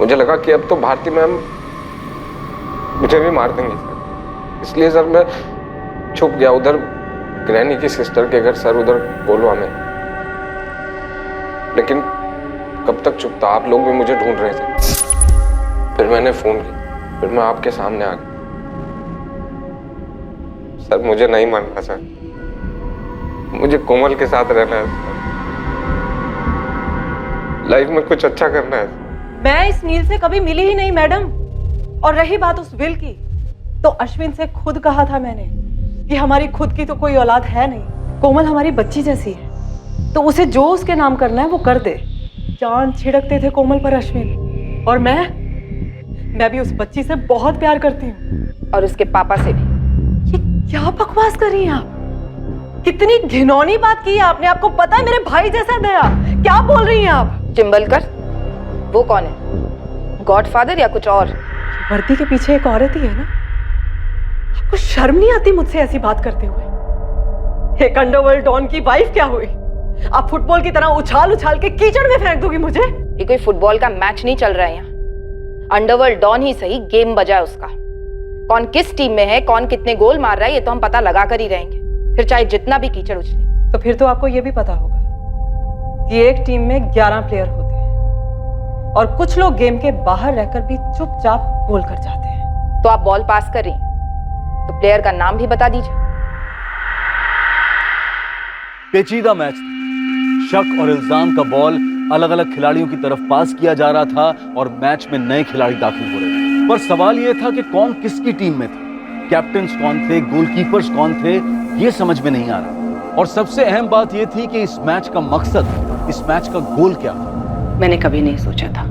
मुझे लगा कि अब तो भारती मैम मुझे भी मार देंगी सर। इसलिए सर मैं छुप गया उधर ग्रैनी की सिस्टर के घर। सर उधर गोलवा में। लेकिन कब तक चुप था, आप लोग भी मुझे ढूंढ रहे थे। फिर मैंने फोन किया, फिर मैं आपके सामने आ गया। सर मुझे नहीं मानना सर, मुझे कोमल के साथ रहना है, लाइफ में कुछ अच्छा करना है। मैं इस नील से कभी मिली ही नहीं मैडम। और रही बात उस विल की, तो अश्विन से खुद कहा था मैंने कि हमारी खुद की तो कोई औलाद है नहीं, कोमल हमारी बच्ची जैसी है, तो उसे जो उसके नाम करना है वो कर दे। जान छिड़कते थे कोमल पर अश्विन, और मैं भी उस बच्ची से बहुत प्यार करती हूँ, और उसके पापा से भी। ये क्या बकवास कर रही हैं आप? कितनी घिनौनी बात की है आपने। आपको पता है मेरे भाई जैसा दया। क्या बोल रही हैं आप? चिंबलकर वो कौन है? गॉडफादर या कुछ और? वर्दी के पीछे एक औरत ही है ना। आपको शर्म नहीं आती मुझसे ऐसी बात करते हुए? एक अंडरवर्ल्ड डॉन की वाइफ क्या हुई? आप फुटबॉल की तरह उछाल उछाल के कीचड़ में फेंक दोगी मुझे? ये कोई फुटबॉल का मैच नहीं चल रहा है यहाँ। अंडरवर्ल्ड डॉन ही सही, गेम बजा है उसका। कौन किस टीम में है, कौन कितने गोल मार रहा है, ये तो हम पता लगा कर ही रहेंगे, फिर चाहे जितना भी कीचड़ उछले। तो फिर तो आपको ये भी पता होगा कि एक टीम में 11 प्लेयर होते हैं और कुछ लोग गेम के बाहर रहकर भी चुपचाप गोल कर जाते हैं। तो आप बॉल पास कर रही, तो प्लेयर का नाम भी बता दीजिए। पेचीदा मैच, शक और इल्जाम का बॉल अलग अलग खिलाड़ियों की तरफ पास किया जा रहा था और मैच में नए खिलाड़ी दाखिल हो रहे थे। पर सवाल यह था कि कौन किसकी टीम में था, कैप्टन्स कौन थे, गोलकीपर्स कौन थे, यह समझ में नहीं आ रहा। और सबसे अहम बात यह थी कि इस मैच का मकसद, इस मैच का गोल क्या था। मैंने कभी नहीं सोचा था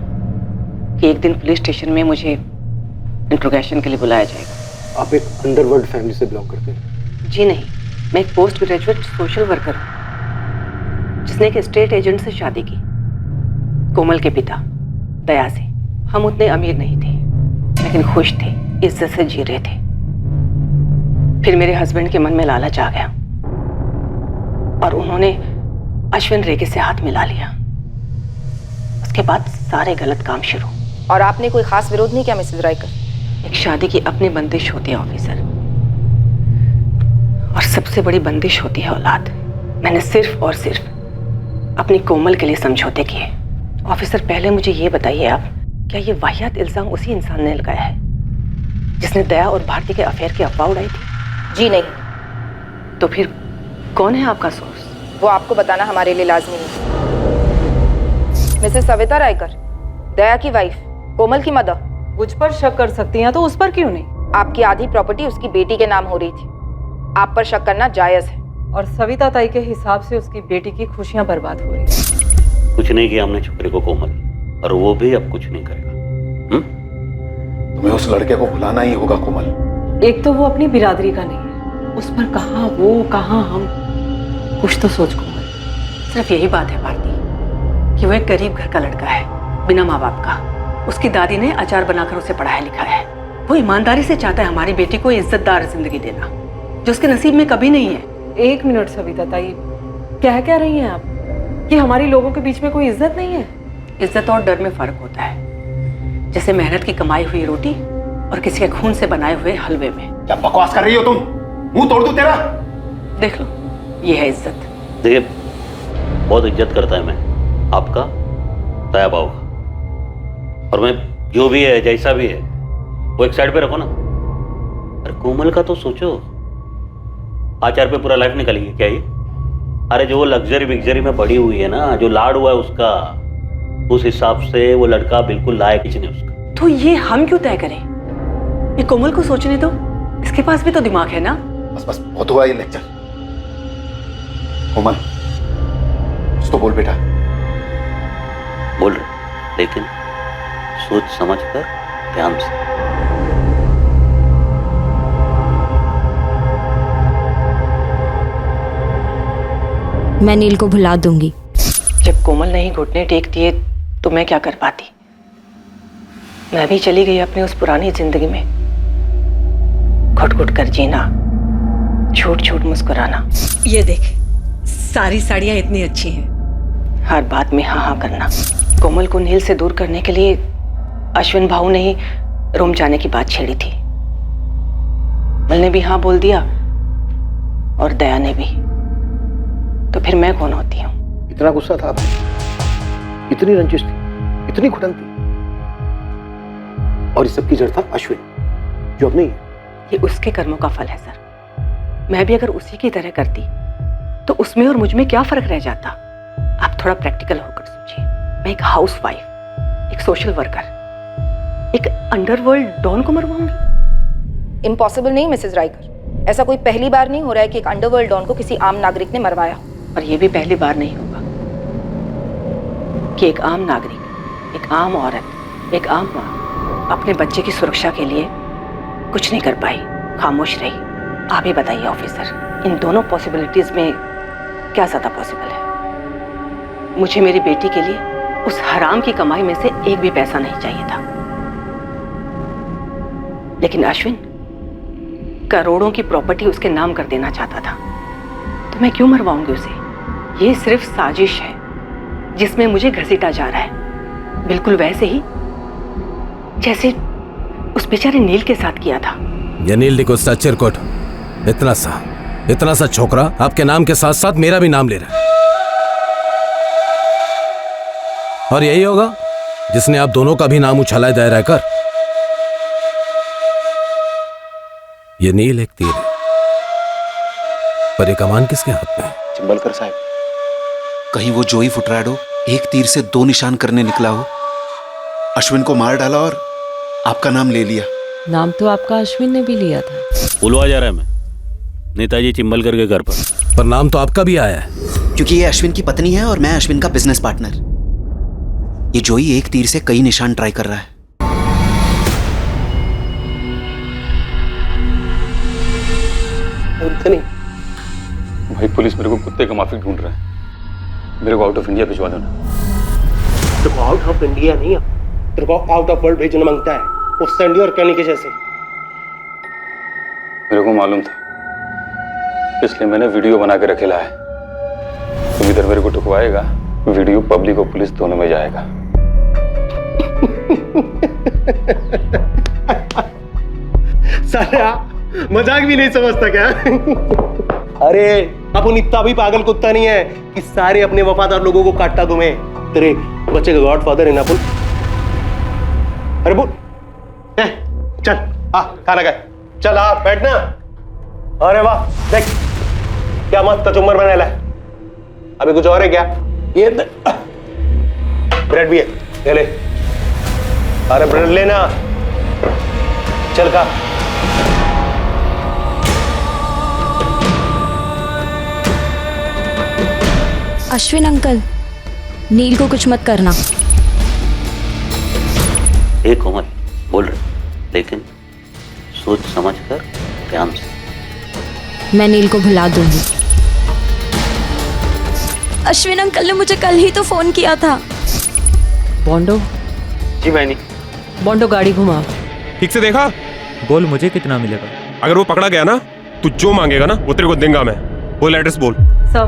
कि एक दिन पुलिस स्टेशन में मुझे इंट्रोगेशन के लिए बुलाया जाएगा। आप एक अंडरवर्ल्ड फैमिली से बिलोंग करते हैं? जी नहीं, मैं एक पोस्ट ग्रेजुएट सोशल वर्कर हूँ जिसने एक स्टेट एजेंट से शादी की, कोमल के पिता दया से। हम उतने अमीर नहीं थे लेकिन खुश थे, इज्जत से जी रहे थे। फिर मेरे हस्बैंड के मन में लालच आ गया और उन्होंने अश्विन रेगे से हाथ मिला लिया। उसके बाद सारे गलत काम शुरू। और आपने कोई खास विरोध नहीं किया मिसेस रायकर? एक शादी की अपनी बंदिश होती है ऑफिसर, और सबसे बड़ी बंदिश होती है औलाद। मैंने सिर्फ और सिर्फ अपनी कोमल के लिए समझौते किए। ऑफिसर, पहले मुझे ये बताइए आप, क्या ये वाहियात इल्जाम उसी इंसान ने लगाया है जिसने दया और भारती के अफेयर की अफवाह उड़ाई थी? जी नहीं। तो फिर कौन है आपका सोर्स? वो आपको बताना हमारे लिए लाजमी नहीं। मिसेस सविता रायकर, दया की वाइफ, कोमल की मदर। मुझ पर शक कर सकती हैं तो उस पर क्यों नहीं? आपकी आधी प्रॉपर्टी उसकी बेटी के नाम हो रही थी, आप पर शक करना जायज है। और सविता ताई के हिसाब से उसकी बेटी की खुशियां बर्बाद हो रही हैं। कुछ नहीं किया हमने छोकरे को कोमल, और वो भी अब कुछ नहीं करेगा। तुम्हें उस लड़के को भुलाना ही होगा कोमल। एक तो वो अपनी बिरादरी का नहीं है, उस पर कहाँ वो कहाँ हम। कुछ तो सोच कोमल। सिर्फ यही बात है भारती कि वो एक गरीब घर का लड़का है, बिना माँ बाप का। उसकी दादी ने अचार बनाकर उसे पढ़ाया लिखाया है। वो ईमानदारी से चाहता है हमारी बेटी को इज्जतदार जिंदगी देना, जो उसके नसीब में कभी नहीं है। एक मिनट सविता ताई, क्या रही हैं आप कि हमारी लोगों के बीच में कोई इज्जत नहीं है? इज्जत और डर में फर्क होता है, जैसे मेहनत की कमाई हुई रोटी और किसी के खून से बनाए हुए हलवे में। क्या बकवास कर रही हो तुम? मुंह तोड़ दूं तेरा? देख लो, ये है इज्जत। देखिए, बहुत इज्जत करता है मैं आपका, दया भाव का, और मैं जो भी है जैसा भी है वो एक साइड पे रखो ना। अरे कोमल का तो सोचो, आचार पे पूरा लाइफ निकलेगी क्या ये? अरे जो वो लग्जरी विग्जरी में पड़ी हुई है ना, जो लाड हुआ है उसका, उस हिसाब से वो लड़का बिल्कुल लायक ही नहीं उसका। तो ये हम क्यों तय करें? ये कोमल को सोचने दो, इसके पास भी तो दिमाग है ना। बस बस, बहुत हुआ ये लेक्चर। कोमल, कुछ तो बोल बेटा। बोल रहे, लेकिन सोच समझ कर, ध्यान से। मैं नील को भुला दूंगी। जब कोमल ने ही घुटने टेक दिए तो मैं क्या कर पाती? मैं भी चली गई अपनी उस पुरानी जिंदगी में, घुट घुट कर जीना, झूठ झूठ मुस्कुराना। ये देख, सारी साड़ियाँ इतनी अच्छी हैं। हर बात में हाँ हाँ करना। कोमल को नील से दूर करने के लिए अश्विन भाऊ ने ही रोम जाने की बात छेड़ी थी। कोमल ने भी हाँ बोल दिया और दया ने भी। तो फिर मैं कौन होती हूँ? इतना गुस्सा था आपने, इतनी रंजिश थी, इतनी घुटन थी, और इस सब की जड़ था अश्विन, जो अब नहीं है। ये उसके कर्मों का फल है सर। मैं भी अगर उसी की तरह करती तो उसमें और मुझ में क्या फर्क रह जाता? आप थोड़ा प्रैक्टिकल होकर सोचिए। मैं एक हाउसवाइफ, एक सोशल वर्कर, एक अंडरवर्ल्ड डॉन को मरवाऊंगी? इम्पॉसिबल नहीं मिसेस रायकर, ऐसा कोई पहली बार नहीं हो रहा है कि एक अंडरवर्ल्ड डॉन को किसी आम नागरिक ने मरवाया। और ये भी पहली बार नहीं होगा कि एक आम नागरिक, एक आम औरत, एक आम माँ अपने बच्चे की सुरक्षा के लिए कुछ नहीं कर पाई, खामोश रही। आप ही बताइए ऑफिसर, इन दोनों पॉसिबिलिटीज में क्या ज्यादा पॉसिबल है? मुझे मेरी बेटी के लिए उस हराम की कमाई में से एक भी पैसा नहीं चाहिए था, लेकिन अश्विन करोड़ों की प्रॉपर्टी उसके नाम कर देना चाहता था। तो मैं क्यों मरवाऊंगी उसे? ये सिर्फ साजिश है जिसमें मुझे घसीटा जा रहा है, बिल्कुल वैसे ही जैसे उस बेचारे नील के साथ किया था। ये नील डिकोस्टा चिरकुट, इतना सा छोकरा आपके नाम के साथ साथ मेरा भी नाम ले रहा है, और यही होगा जिसने आप दोनों का भी नाम उछाला है, दया रायकर। ये नील एक तीर है, पर ये कमान किसके हाथ में है? चिंबलकर साहब, कहीं वो जोई फुटराडो एक तीर से 2 निशान करने निकला हो, अश्विन को मार डाला और आपका नाम ले लिया। नाम तो आपका अश्विन ने भी लिया था। बुलवा जा रहा है मैं नेताजी चिंबलकर के घर पर नाम तो आपका भी आया है। क्योंकि ये अश्विन की पत्नी है और मैं अश्विन का बिजनेस पार्टनर। ये जोई एक तीर से कई निशान ट्राई कर रहा है। नहीं भाई, पुलिस मेरे को कुत्ते का माफिक ढूंढ रहा है, मेरे को आउट ऑफ इंडिया भिजवा देना। तेरे को आउट ऑफ इंडिया नहीं, तेरे को आउट ऑफ वर्ल्ड भेजना मांगता है, वो सैंडी और कैनी के जैसे। मेरे को मालूम था इसलिए मैंने वीडियो बना के रखेला है। तुम इधर मेरे को टुकवाएगा, वीडियो पब्लिक और पुलिस दोनों में जाएगा। साला मजाक भी नहीं समझता क्या? अरे अपन इतना भी पागल कुत्ता नहीं है कि सारे अपने वफादार लोगों को काटता तुम्हें। तेरे बच्चे का गॉडफादर है ना बोल। अरे बोल चल खाना खाए, चल बैठना। अरे वाह देख क्या मस्त कचुम्बर बनाया है। अभी कुछ और है क्या? ये ब्रेड भी है, ये ले। अरे ब्रेड लेना, चल खा। अश्विन अंकल, नील को कुछ मत करना। एक कोमल बोल रहे, लेकिन सोच समझ कर ध्यान से। मैं नील को भुला दूंगी। अश्विन अंकल ने मुझे कल ही तो फोन किया था। बॉन्डो। जी मैनी। बॉन्डो गाड़ी घुमा। ठीक से देखा? बोल मुझे कितना मिलेगा? अगर वो पकड़ा गया ना तो जो मांगेगा ना वो तेरे को देंगे मैं। बोल एड्रेस बोल। सर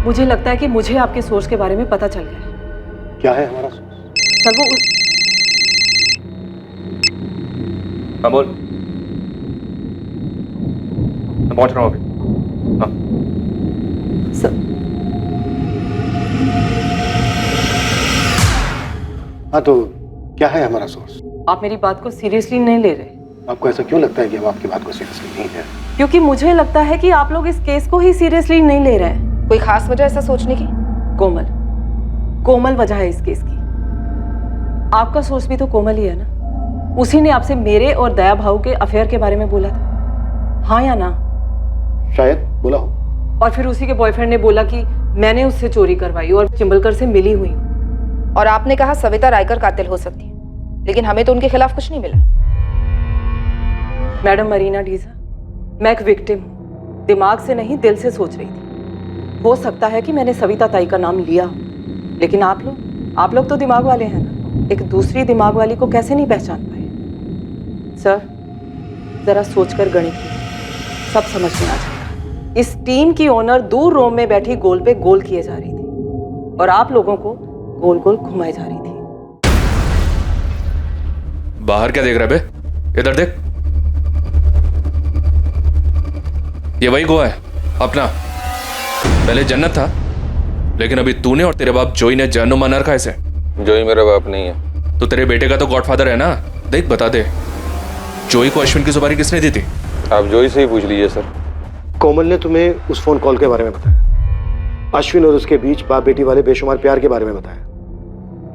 मुझे लगता है कि मुझे आपके सोर्स के बारे में पता चल गया है। क्या है हमारा सोर्स? सर वो हाँ बोल। मैं पहुंच रहा हूँ अभी। हाँ। हाँ तो क्या है हमारा सोर्स? आप मेरी बात को सीरियसली नहीं ले रहे। आपको ऐसा क्यों लगता है कि हम आपकी बात को सीरियसली नहीं है? क्योंकि मुझे लगता है कि आप लोग इस केस को ही सीरियसली नहीं ले रहे हैं। कोई खास वजह ऐसा सोचने की? कोमल वजह है इस केस की। आपका सोर्स भी तो कोमल ही है ना। उसी ने आपसे मेरे और दया भाऊ के अफेयर के बारे में बोला था, हाँ या ना? शायद बोला हो। और फिर उसी के बॉयफ्रेंड ने बोला कि मैंने उससे चोरी करवाई और चिंबलकर से मिली हुई हूँ। और आपने कहा सविता रायकर कातिल हो सकती है, लेकिन हमें तो उनके खिलाफ कुछ नहीं मिला। मैडम मरीना डीजा, मैं एक विक्टिम हूँ, दिमाग से नहीं दिल से सोच रही थी। हो सकता है कि मैंने सविता ताई का नाम लिया, लेकिन आप लोग तो दिमाग वाले हैं ना। एक दूसरी दिमाग वाली को कैसे नहीं पहचान पाए? सर जरा सोचकर गणित कीजिए, सब समझ में आ जाएगा। इस टीम की ओनर दूर रोम में बैठी गोल पे गोल किए जा रही थी और आप लोगों को गोल गोल घुमाई जा रही थी। बाहर क्या देख रहा है बे? इधर देख। ये वही गोवा है अपना। पहले जन्नत था, लेकिन अभी तूने और तेरे बाप जोई ने जहन्नुम बना रखा है इसे। जोई मेरा बाप नहीं है। तो तेरे बेटे का तो गॉडफादर है ना। देख बता दे, जोई को अश्विन की सुपारी किसने दी थी? आप जोई से ही पूछ लीजिए सर। कोमल ने तुम्हें उस फोन कॉल के बारे में बताया, अश्विन और उसके बीच बाप बेटी वाले बेशुमार प्यार के बारे में बताया,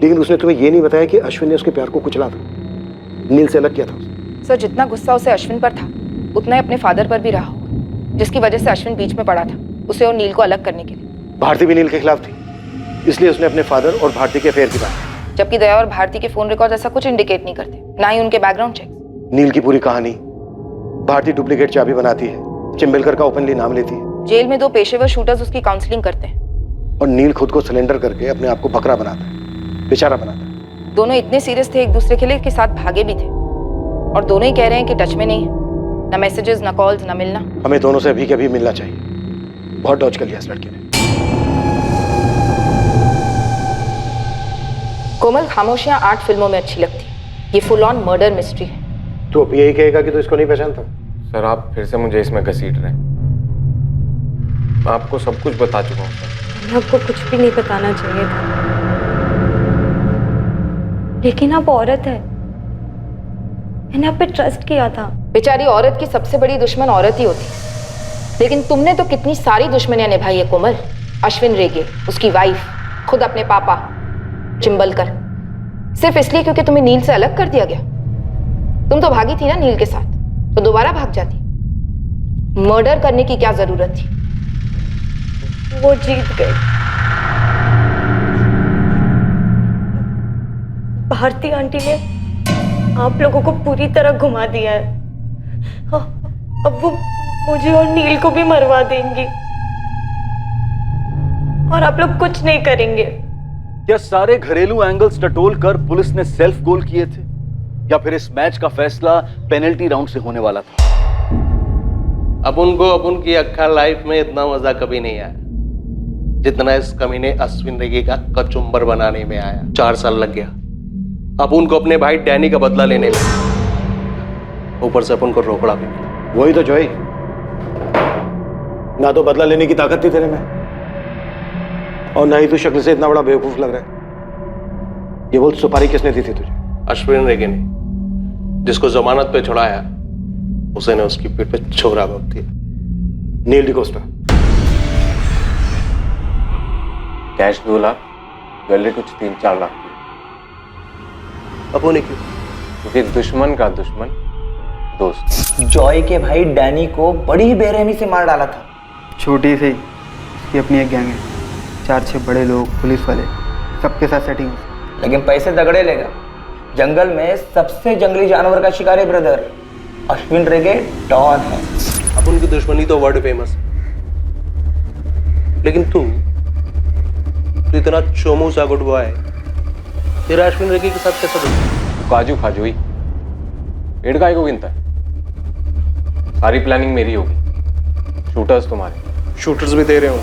लेकिन उसने तुम्हें यह नहीं बताया कि अश्विन ने उसके प्यार को कुचला था, नील से अलग किया था उसे। सर जितना गुस्सा उसे अश्विन पर था उतना ही अपने फादर पर भी रहा होगा, जिसकी वजह से अश्विन बीच में पड़ा था उसे और नील को अलग करने के लिए। भारती भी नील के खिलाफ थी, इसलिए उसने अपने फादर और भारती के अफेयर की बात की। जबकि दया और भारती के फोन रिकॉर्ड ऐसा कुछ इंडिकेट नहीं करते, ना ही उनके बैकग्राउंड चेक। नील की पूरी कहानी, भारती डुप्लीकेट चाबी बनाती है, चिंबलकर का ओपनली नाम लेती है। जेल में 2 पेशेवर शूटर्स उसकी काउंसलिंग करते हैं और नील खुद को सरेंडर करके अपने आप को बकरा बनाता है, बेचारा बनाता है। दोनों इतने सीरियस थे एक दूसरे के लिए कि साथ भागे भी थे, और दोनों ही कह रहे हैं कि टच में नहीं है, ना मैसेजेस, ना कॉल्स, ना मिलना। हमें दोनों से अभी के अभी मिलना चाहिए। बहुत डॉज कर लिया इस लड़के ने। कोमल, खामोशियां 8 फिल्मों में अच्छी लगती, ये फुल ऑन मर्डर मिस्ट्री है। तो अब यही कहेगा कि तो इसको नहीं पहचानता? सर आप फिर से मुझे इसमें घसीट रहे हैं। मैं आपको सब कुछ बता चुका हूँ सर। आपको कुछ भी नहीं बताना चाहिए था, लेकिन आप औरत है, मैंने आप पे ट्रस्ट किया था। बेचारी औरत की सबसे बड़ी दुश्मन औरत ही होती, लेकिन तुमने तो कितनी सारी दुश्मनियां निभाई है कोमल। अश्विन रेगे, उसकी वाइफ, खुद अपने पापा चिंबलकर, सिर्फ इसलिए क्योंकि तुम्हें नील से अलग कर दिया गया। तुम तो भागी थी ना नील के साथ, तो दोबारा भाग जाती। मर्डर करने की क्या जरूरत थी? वो जीत गए। भारती आंटी ने आप लोगों को पूरी तरह घुमा दिया है। अब वो मुझे और नील को भी मरवा देंगी और आप लोग कुछ नहीं करेंगे। क्या सारे घरेलू एंगल्स टटोल कर पुलिस ने सेल्फ गोल किए थे, या फिर इस मैच का फैसला पेनल्टी राउंड से होने वाला था? अपन को अपन की अक्खा लाइफ में इतना मजा कभी नहीं आया जितना इस कमीने अश्विन रेगे का कचुम्बर बनाने में आया। 4 साल लग गया अपन को अपने भाई डैनी का बदला लेने में, ऊपर से अपन को रोकड़ा भी मिला। वही तो जॉय, ना तो बदला लेने की ताकत थी तेरे में और ना ही तू शक्ल से इतना बड़ा बेवकूफ लग रहा है। ये बोल सुपारी किसने दी थी तुझे? अश्विन रेगे ने, जिसको जमानत पे छुड़ाया उसे ने उसकी पीठ पे छोरा घोप दिया। नील डिकोस्टा। कैश 2 लाख, ज्वेलरी कुछ 3-4 लाख की। अपो ने क्यों? क्योंकि दुश्मन का दुश्मन दोस्त। जॉय के भाई डैनी को बड़ी ही बेरहमी से मार डाला था। छोटी सी उसकी अपनी एक गैंग है, 4-6 बड़े लोग, पुलिस वाले, सबके साथ सेटिंग। लेकिन पैसे तगड़े लेगा। जंगल में सबसे जंगली जानवर का शिकार है ब्रदर, अश्विन रेगे डॉन है। अपन की दुश्मनी तो वर्ल्ड फेमस, लेकिन तू इतना चोमू सा गुड बॉय तेरा अश्विन रेगे के साथ कैसा दोस्त? काजू खाजूई पेड़ काय को गिनता है? सारी प्लानिंग मेरी होगी, शूटर्स तुम्हारे। शूटर्स भी दे रहे हो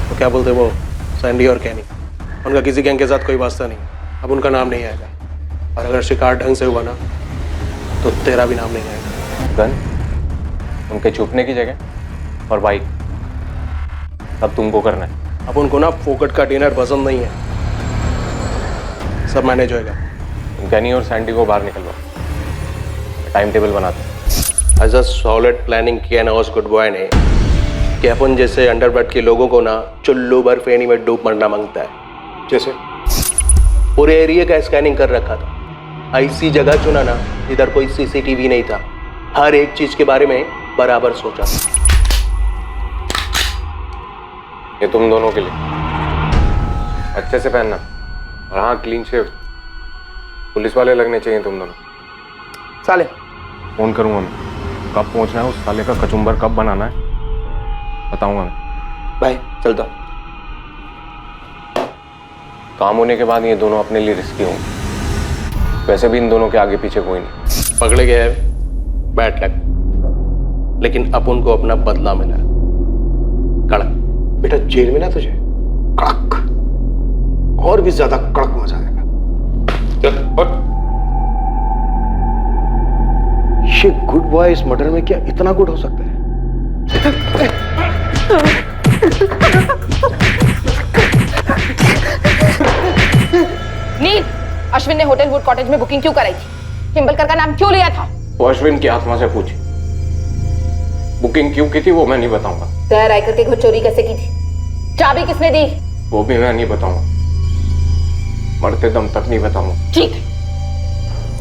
तो क्या बोलते वो सैंडी और कैनी, उनका किसी गैंग के साथ कोई वास्ता नहीं, अब उनका नाम नहीं आएगा। और अगर शिकार ढंग से हुआ ना तो तेरा भी नाम नहीं आएगा। गन, उनके छुपने की जगह और बाइक, सब तुमको करना है। अब उनको ना फोकट का डिनर पसंद नहीं है, सब मैनेज होएगा। कैनी और सैंडी को बाहर निकलवाओ, टाइम टेबल बनाते हैं। एज अ सॉलिड प्लानिंग किया ना उस गुड बॉय ने कि अपन जैसे अंडरवर्ल्ड के लोगों को ना चुल्लू भर फेनी में डूब मरना मांगता है। जैसे पूरे एरिया का स्कैनिंग कर रखा था, ऐसी जगह चुना ना इधर कोई सीसीटीवी नहीं था, हर एक चीज के बारे में बराबर सोचा। ये तुम दोनों के लिए, अच्छे से पहनना और हाँ क्लीन शेव। पुलिस वाले लगने चाहिए तुम दोनों। साले फोन करूंगा मैं, कब पहुंचना है उस साले का कचुम्बर कब बनाना है बताऊंगा मैं। भाई चलता। काम होने के बाद ये दोनों अपने लिए रिस्की होंगे, वैसे भी इन दोनों के आगे पीछे कोई नहीं। पकड़े गए बैड लक, लेकिन अपन को अपना बदला मिला। कड़क बेटा, जेल में ना तुझे कड़क और भी ज्यादा कड़क मजा आएगा। ये गुड बॉय इस मर्डर में क्या इतना गुड हो सकता है? नील, अश्विन ने होटल वुड कॉटेज में बुकिंग क्यों कराई थी? चिंबलकर का नाम क्यों लिया था? वो अश्विन की आत्मा से पूछी, बुकिंग क्यों की थी वो मैं नहीं बताऊंगा। तय रायकर के घर चोरी कैसे की थी? चाबी किसने दी? वो भी मैं नहीं बताऊंगा, मरते दम तक नहीं बताऊंगा। ठीक है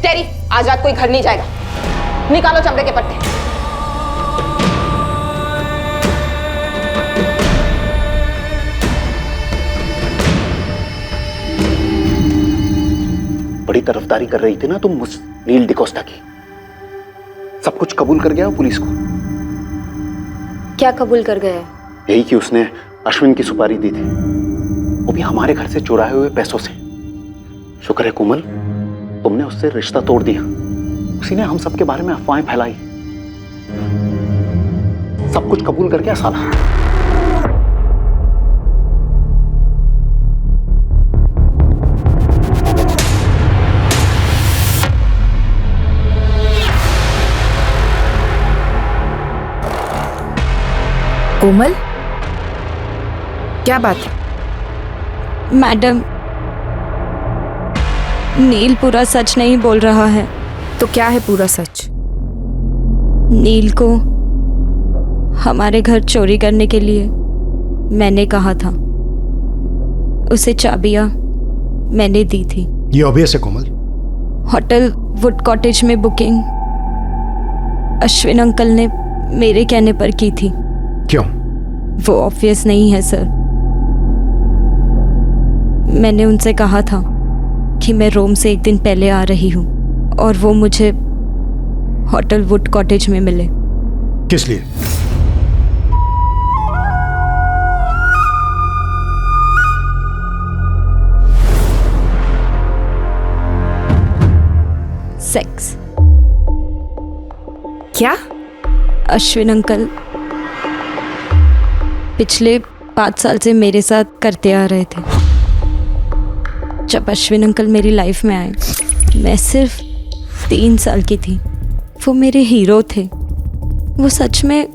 टेरी, आज रात कोई घर नहीं जाएगा, निकालो चमड़े के पट्टे। बड़ी तरफदारी कर रही थी ना तुम उस नील डिकोस्टा की, सब कुछ कबूल कर गया पुलिस को। क्या कबूल कर गया? यही कि उसने अश्विन की सुपारी दी थी, वो भी हमारे घर से चुराए हुए पैसों से। शुक्र है कोमल, तुमने उससे रिश्ता तोड़ दिया, उसी ने हम सबके बारे में अफवाहें फैलाई। सब कुछ कबूल कर गया साला। कोमल, क्या बात है? मैडम, नील पूरा सच नहीं बोल रहा है। तो क्या है पूरा सच? नील को हमारे घर चोरी करने के लिए मैंने कहा था, उसे चाबियां मैंने दी थी। ये ऑब्वियस है कोमल। होटल वुड कॉटेज में बुकिंग अश्विन अंकल ने मेरे कहने पर की थी। क्यों? वो ऑब्वियस नहीं है सर। मैंने उनसे कहा था कि मैं रोम से एक दिन पहले आ रही हूँ और वो मुझे होटल वुड कॉटेज में मिले। किस लिए? सेक्स। क्या? अश्विन अंकल पिछले 5 साल से मेरे साथ करते आ रहे थे। जब अश्विन अंकल मेरी लाइफ में आए, मैं सिर्फ 3 साल की थी। वो मेरे हीरो थे। वो सच में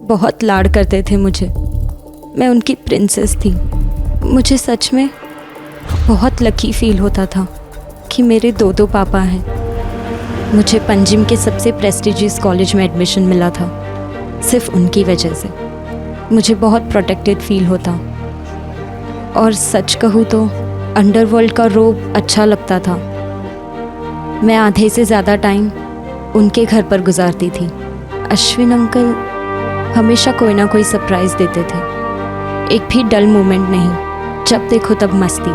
बहुत लाड़ करते थे मुझे। मैं उनकी प्रिंसेस थी। मुझे सच में बहुत लकी फील होता था कि मेरे 2 पापा हैं। मुझे पंजिम के सबसे प्रेस्टिजियस कॉलेज में एडमिशन मिला था सिर्फ उनकी वजह से। मुझे बहुत प्रोटेक्टेड फील होता। और सच कहूँ तो अंडरवर्ल्ड का रोब अच्छा लगता था। मैं आधे से ज़्यादा टाइम उनके घर पर गुजारती थी। अश्विन अंकल हमेशा कोई ना कोई सरप्राइज़ देते थे। एक भी डल मोमेंट नहीं, जब देखो तब मस्ती।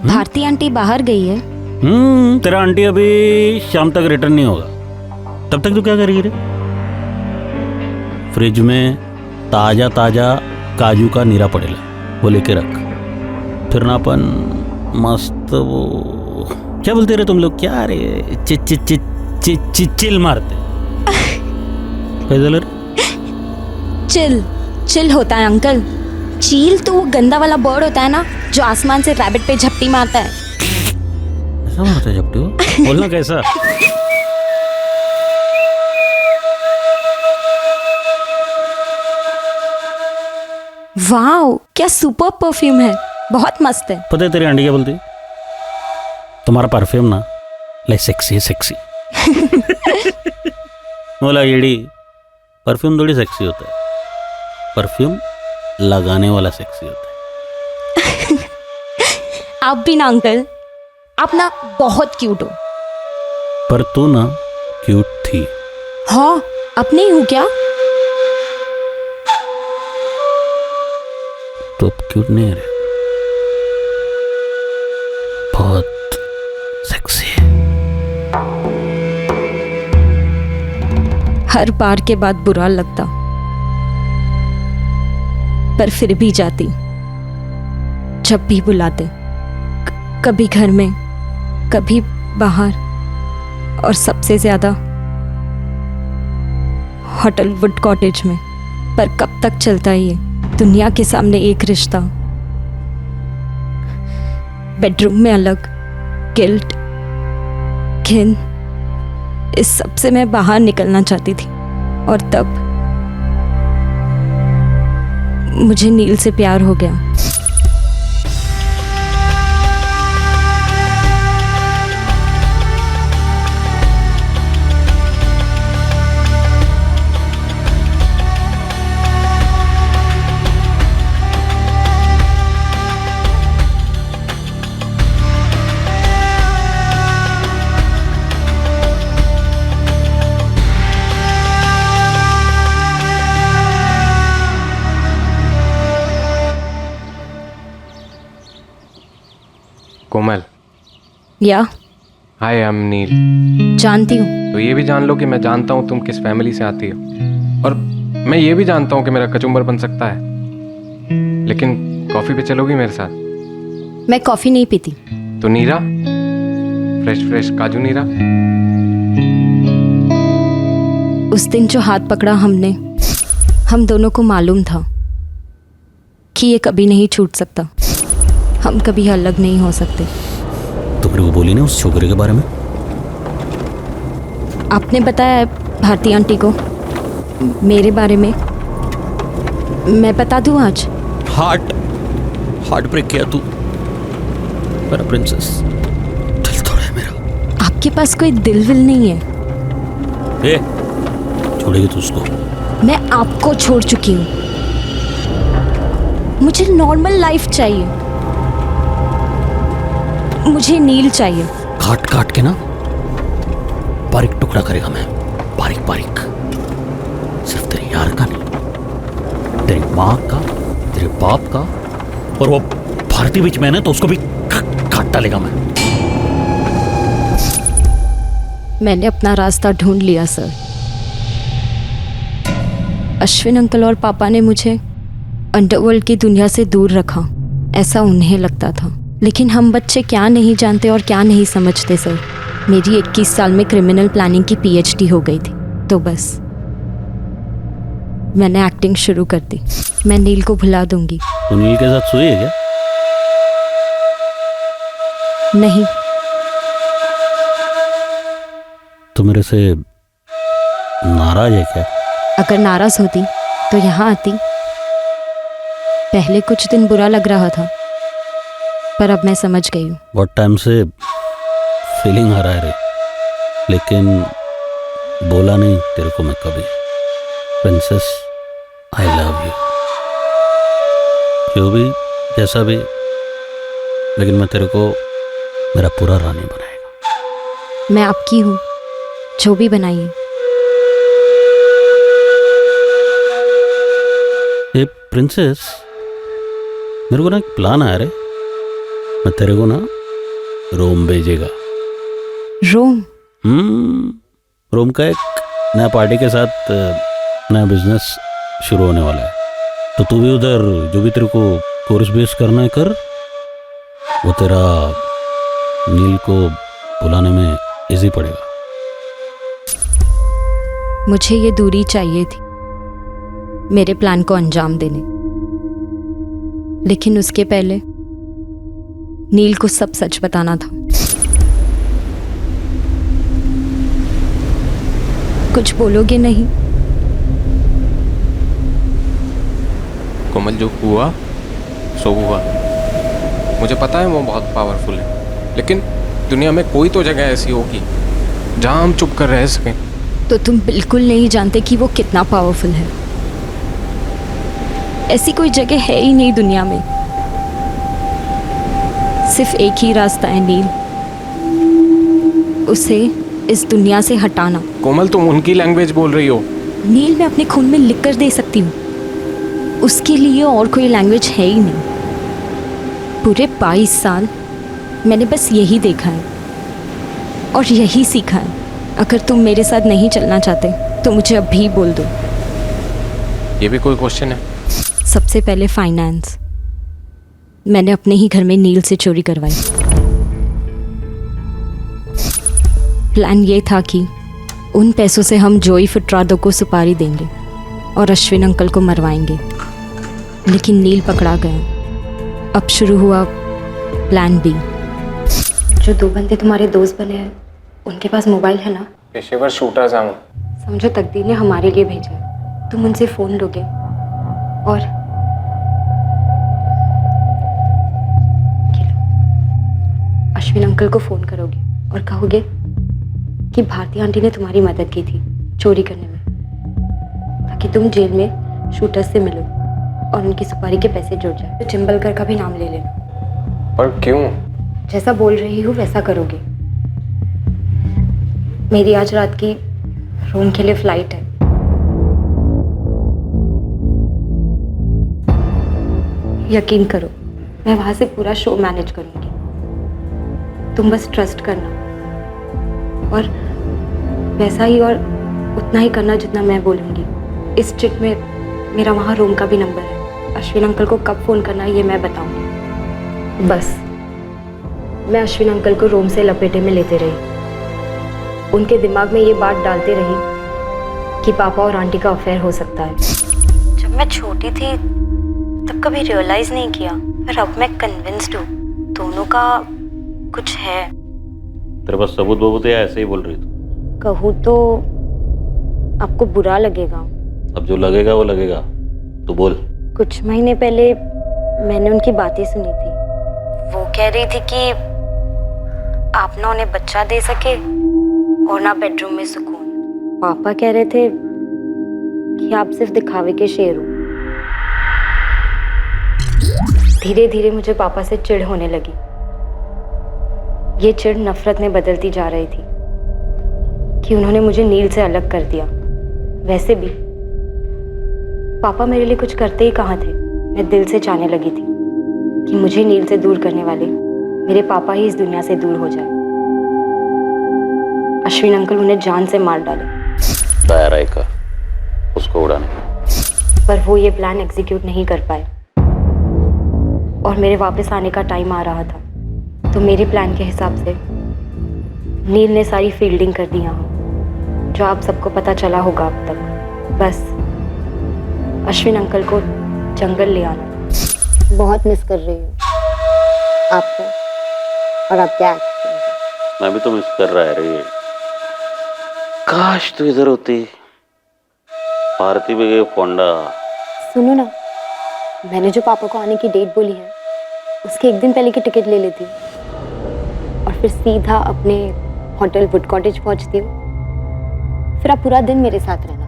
भारती आंटी बाहर गई है। तेरा आंटी अभी शाम तक रिटर्न नहीं होगा। तब तक तू क्या करेगी रे? फ्रिज में ताजा ताजा काजू का नीरा पड़ेला, वो लेके रख। फिर ना अपन मस्त वो क्या बोलते रहे तुम लोग, क्या रे, चिल मारते। चिल चिल होता है अंकल। चील तो वो गंदा वाला बर्ड होता है ना, जो आसमान से रैबिट पे झपटी मारता है। ऐसा मारता है झपटी? बोलना कैसा? वाओ, क्या सुपर परफ्यूम है, बहुत मस्त है। पता है तेरी आंटी क्या बोलती? तुम्हारा परफ्यूम ना लाइक सेक्सी है, सेक्सी। बोला येड़ी, परफ्यूम थोड़ी सेक्सी होता है, परफ्यूम लगाने वाला सेक्सी होता है। आप भी ना अंकल, आप ना बहुत क्यूट हो। पर तू ना क्यूट थी। हाँ, अपने ही हूँ क्या? तो अब क्यूट नहीं है रे, बहुत सेक्सी है। हर बार के बाद बुरा लगता, पर फिर भी जाती जब भी बुलाते। कभी घर में, कभी बाहर, और सबसे ज्यादा होटल वुड कॉटेज में। पर कब तक चलता ये दुनिया के सामने एक रिश्ता? बेडरूम में अलग, गिल्ट, घिन, इस सब से मैं बाहर निकलना चाहती थी। और तब मुझे नील से प्यार हो गया। कोमल। या हाय, आई एम नील। जानती हूँ। तो ये भी जान लो कि मैं जानता हूँ तुम किस फैमिली से आती हो, और मैं ये भी जानता हूँ कि मेरा कचुम्बर बन सकता है। लेकिन कॉफी पे चलोगी मेरे साथ? मैं कॉफी नहीं पीती। तो नीरा, फ्रेश फ्रेश काजू नीरा। उस दिन जो हाथ पकड़ा हमने, हम दोनों को मालूम था कि ये कभी नहीं छूट सकता। हम कभी अलग नहीं हो सकते। तो मेरे को बोली ना उस छोकरे के बारे में? आपने बताया भारती आंटी को मेरे बारे में। मैं बता दूं आज? हार्ट ब्रेक किया तू मेरा प्रिंसेस। दिल तोड़ा है मेरा। आपके पास कोई दिल विल नहीं है। ए, छोड़ेगी तू उसको? मैं आपको छोड़ चुकी हूँ। मुझे नॉर्मल लाइफ चाहिए। मुझे नील चाहिए। काट काट के ना बारीक टुकड़ा करेगा मैं, बारीक बारीक। सिर्फ तेरे यार का नहीं, तेरी माँ का, तेरे बाप का, और वो भारती बीच में ना तो उसको भी काट डालेगा मैं। मैंने अपना रास्ता ढूंढ लिया सर। अश्विन अंकल और पापा ने मुझे अंडरवर्ल्ड की दुनिया से दूर रखा। ऐसा उन्हें लगता था, लेकिन हम बच्चे क्या नहीं जानते और क्या नहीं समझते सर। मेरी 21 साल में क्रिमिनल प्लानिंग की PhD हो गई थी, तो बस मैंने एक्टिंग शुरू कर दी। मैं नील को भुला दूंगी। तो नील के साथ सोई है क्या? नहीं। तो मेरे से नाराज है क्या? अगर नाराज होती तो यहाँ आती। पहले कुछ दिन बुरा लग रहा था, पर अब मैं समझ गई हूँ। बहुत टाइम से फीलिंग आ रहा है रे, लेकिन बोला नहीं तेरे को मैं कभी। Princess, I love you. जो भी जैसा भी, लेकिन मैं तेरे को मेरा पूरा रानी बनाएगा। मैं आपकी हूँ, जो भी बनाइए। ये प्रिंसेस, मेरे को ना एक प्लान आया रे। मैं तेरे को ना रोम भेजेगा। रोम? रोम का एक नया पार्टी के साथ नया बिजनेस शुरू होने वाला है। तो तू भी उधर जो भी तेरे को कोर्स बेस करना है कर। वो तेरा नील को बुलाने में इजी पड़ेगा। मुझे ये दूरी चाहिए थी मेरे प्लान को अंजाम देने, लेकिन उसके पहले नील को सब सच बताना था। कुछ बोलोगे नहीं? कोमल, जो हुआ सो हुआ। मुझे पता है वो बहुत पावरफुल है, लेकिन दुनिया में कोई तो जगह ऐसी होगी जहां हम चुप कर रह सकें। तो तुम बिल्कुल नहीं जानते कि वो कितना पावरफुल है। ऐसी कोई जगह है ही नहीं दुनिया में। सिर्फ एक ही रास्ता है नील, उसे इस दुनिया से हटाना। कोमल, तुम उनकी लैंग्वेज बोल रही हो। नील मैं अपने खून में लिख कर दे सकती हूँ, उसके लिए और कोई लैंग्वेज है ही नहीं। पूरे 22 साल मैंने बस यही देखा है और यही सीखा है। अगर तुम मेरे साथ नहीं चलना चाहते तो मुझे अभी बोल दो। ये भी कोई क्वेश्चन है? सबसे पहले फाइनेंस। मैंने अपने ही घर में नील से चोरी करवाई। प्लान ये था कि उन पैसों से हम जोई फुटरादो को सुपारी देंगे और अश्विन अंकल को मरवाएंगे, लेकिन नील पकड़ा गया। अब शुरू हुआ प्लान बी। जो 2 बंदे तुम्हारे दोस्त बने हैं, उनके पास मोबाइल है ना? पेशेवर शूटर्स हैं। समझो तकदीर ने हमारे लिए भेजा है। तुम उनसे फोन लोगे और अश्विन अंकल को फोन करोगे और कहोगे कि भारती आंटी ने तुम्हारी मदद की थी चोरी करने में, ताकि तुम जेल में शूटर्स से मिलो और उनकी सुपारी के पैसे जुड़ जाए। तो चिंबलकर का भी नाम ले लेना। पर क्यों? जैसा बोल रही हूँ वैसा करोगे। मेरी आज रात की रोम के लिए फ्लाइट है। यकीन करो, मैं वहां से पूरा शो मैनेज करूंगी। तुम बस ट्रस्ट करना और वैसा ही और उतना ही करना जितना मैं बोलूंगी। इस चिट में मेरा वहाँ रोम का भी नंबर है। अश्विन अंकल को कब फ़ोन करना है ये मैं बताऊंगी। बस मैं अश्विन अंकल को रोम से लपेटे में लेते रही, उनके दिमाग में ये बात डालते रही कि पापा और आंटी का अफेयर हो सकता है। जब मैं छोटी थी तब कभी रियलाइज़ नहीं किया, पर अब मैं कन्विंस्ड हूँ दोनों का कुछ है। तेरे पास सबूत बबूत है? ऐसे ही बोल रही तू? कहूँ तो आपको बुरा लगेगा। अब जो लगेगा वो लगेगा, तू बोल। कुछ महीने पहले मैंने उनकी बातें सुनी थी। वो कह रही थी कि आप ना उन्हें बच्चा दे सके और ना बेडरूम में सुकून। पापा कह रहे थे कि आप सिर्फ दिखावे के शेर हो। धीरे धीरे मुझे पापा से चिढ़ होने लगी। ये चिढ़ नफरत में बदलती जा रही थी कि उन्होंने मुझे नील से अलग कर दिया। वैसे भी पापा मेरे लिए कुछ करते ही कहाँ थे। मैं दिल से चाहने लगी थी कि मुझे नील से दूर करने वाले मेरे पापा ही इस दुनिया से दूर हो जाए। अश्विन अंकल उन्हें जान से मार डाले। दायरा का उसको उड़ाने, पर वो ये प्लान एग्जीक्यूट नहीं कर पाए। और मेरे वापस आने का टाइम आ रहा था, तो मेरे प्लान के हिसाब से नील ने सारी फील्डिंग कर दी यहाँ, जो आप सबको पता चला होगा अब तक। बस अश्विन अंकल को जंगल ले आना। बहुत मिस कर रही हूँ आपको और आपके एक्टिंग। मैं भी तो मिस कर रहा है रे। काश तू इधर होती। भारती भी गई फोंडा। सुनो ना, मैंने जो पापा को आने की डेट बोली है, उसके एक दिन पहले की टिकट ले लेती हूँ और फिर सीधा अपने होटल वुड कॉटेज पहुँचती हूँ। फिर आप पूरा दिन मेरे साथ रहना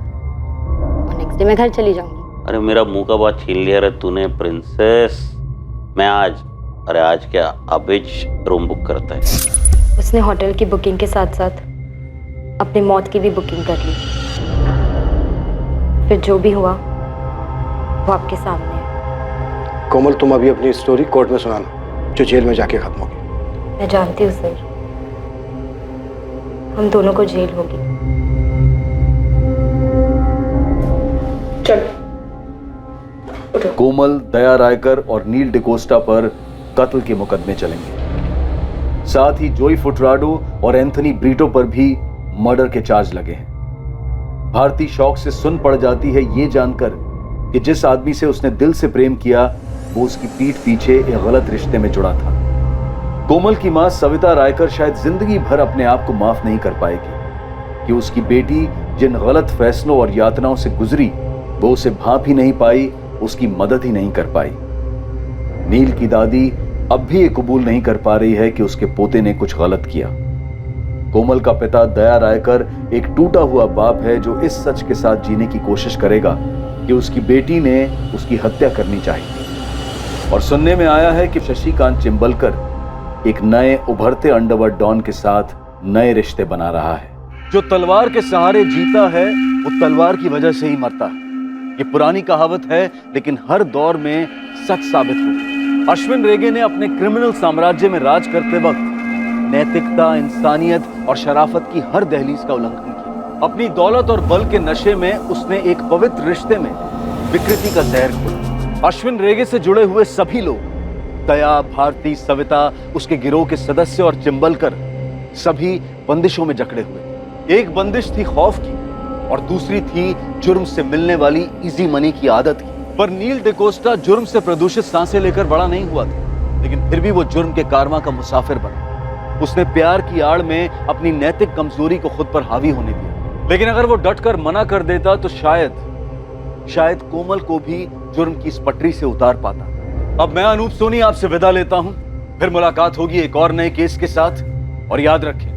और नेक्स्ट डे मैं घर चली जाऊंगी। अरे मेरा मुंह का बात छीन लिया रे तूने प्रिंसेस। मैं आज क्या अभी रूम बुक करता है। उसने होटल की बुकिंग के साथ साथ अपनी मौत की भी बुकिंग कर ली। फिर जो भी हुआ वो आपके सामने है। कोमल, तुम अभी अपनी स्टोरी कोर्ट में सुनाना, जो जेल में जाके खत्म होगी। मैं जानती हूँ सर, हम दोनों को जेल होगी। चलो। कोमल, दया रायकर और नील डिकोस्टा पर कत्ल के मुकदमे चलेंगे। साथ ही जोई फुटराडो और एंथनी ब्रीटो पर भी मर्डर के चार्ज लगे हैं। भारती शौक से सुन पड़ जाती है ये जानकर कि जिस आदमी से उसने दिल से प्रेम किया वो उसकी पीठ पीछे एक गलत रिश्ते में जुड़ा था। कोमल की मां सविता रायकर शायद जिंदगी भर अपने आप को माफ नहीं कर पाएगी कि उसकी बेटी जिन गलत फैसलों और यातनाओं से गुजरी वो उसे भाप ही नहीं पाई, उसकी मदद ही नहीं कर पाई। नील की दादी अब भी ये कबूल नहीं कर पा रही है कि उसके पोते ने कुछ गलत किया। कोमल का पिता दया रायकर एक टूटा हुआ बाप है जो इस सच के साथ जीने की कोशिश करेगा कि उसकी बेटी ने उसकी हत्या करनी चाहिए। और सुनने में आया है कि शशिकांत चिंबलकर एक नए उभरते अंडरवर्ल्ड डॉन के साथ नए रिश्ते बना रहा है। जो तलवार के सहारे जीता है वो तलवार की वजह से ही मरता है। ये पुरानी कहावत है, लेकिन हर दौर में सच साबित होती। अश्विन रेगे ने अपने क्रिमिनल साम्राज्य में राज करते वक्त नैतिकता, इंसानियत और शराफत की हर दहलीज का उल्लंघन किया। अपनी दौलत और बल के नशे में उसने एक पवित्र रिश्ते में विकृति का जहर घोला। अश्विन रेगे से जुड़े हुए सभी लोग, दया, भारती, सविता, उसके गिरोह के सदस्य और चिंबलकर, सभी बंदिशों में जकड़े हुए। एक बंदिश थी खौफ की और दूसरी थी जुर्म से मिलने वाली इजी मनी की आदत की। पर नील डिकोस्टा जुर्म से प्रदूषित सांसें लेकर बड़ा नहीं हुआ था, लेकिन फिर भी वो जुर्म के कारमा का मुसाफिर बना। उसने प्यार की आड़ में अपनी नैतिक कमजोरी को खुद पर हावी होने दिया। लेकिन अगर वो डटकर मना कर देता तो शायद कोमल को भी जुर्म की इस पटरी से उतार पाता। अब मैं अनूप सोनी आपसे विदा लेता हूं। फिर मुलाकात होगी एक और नए केस के साथ। और याद रखें,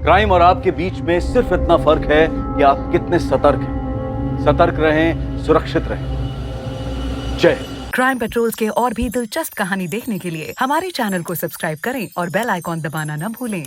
क्राइम और आपके बीच में सिर्फ इतना फर्क है कि आप कितने सतर्क हैं। सतर्क रहें, सुरक्षित रहें। जय। क्राइम पेट्रोल्स के और भी दिलचस्प कहानी देखने के लिए हमारे चैनल को सब्सक्राइब करें और बेल आइकॉन दबाना न भूलें।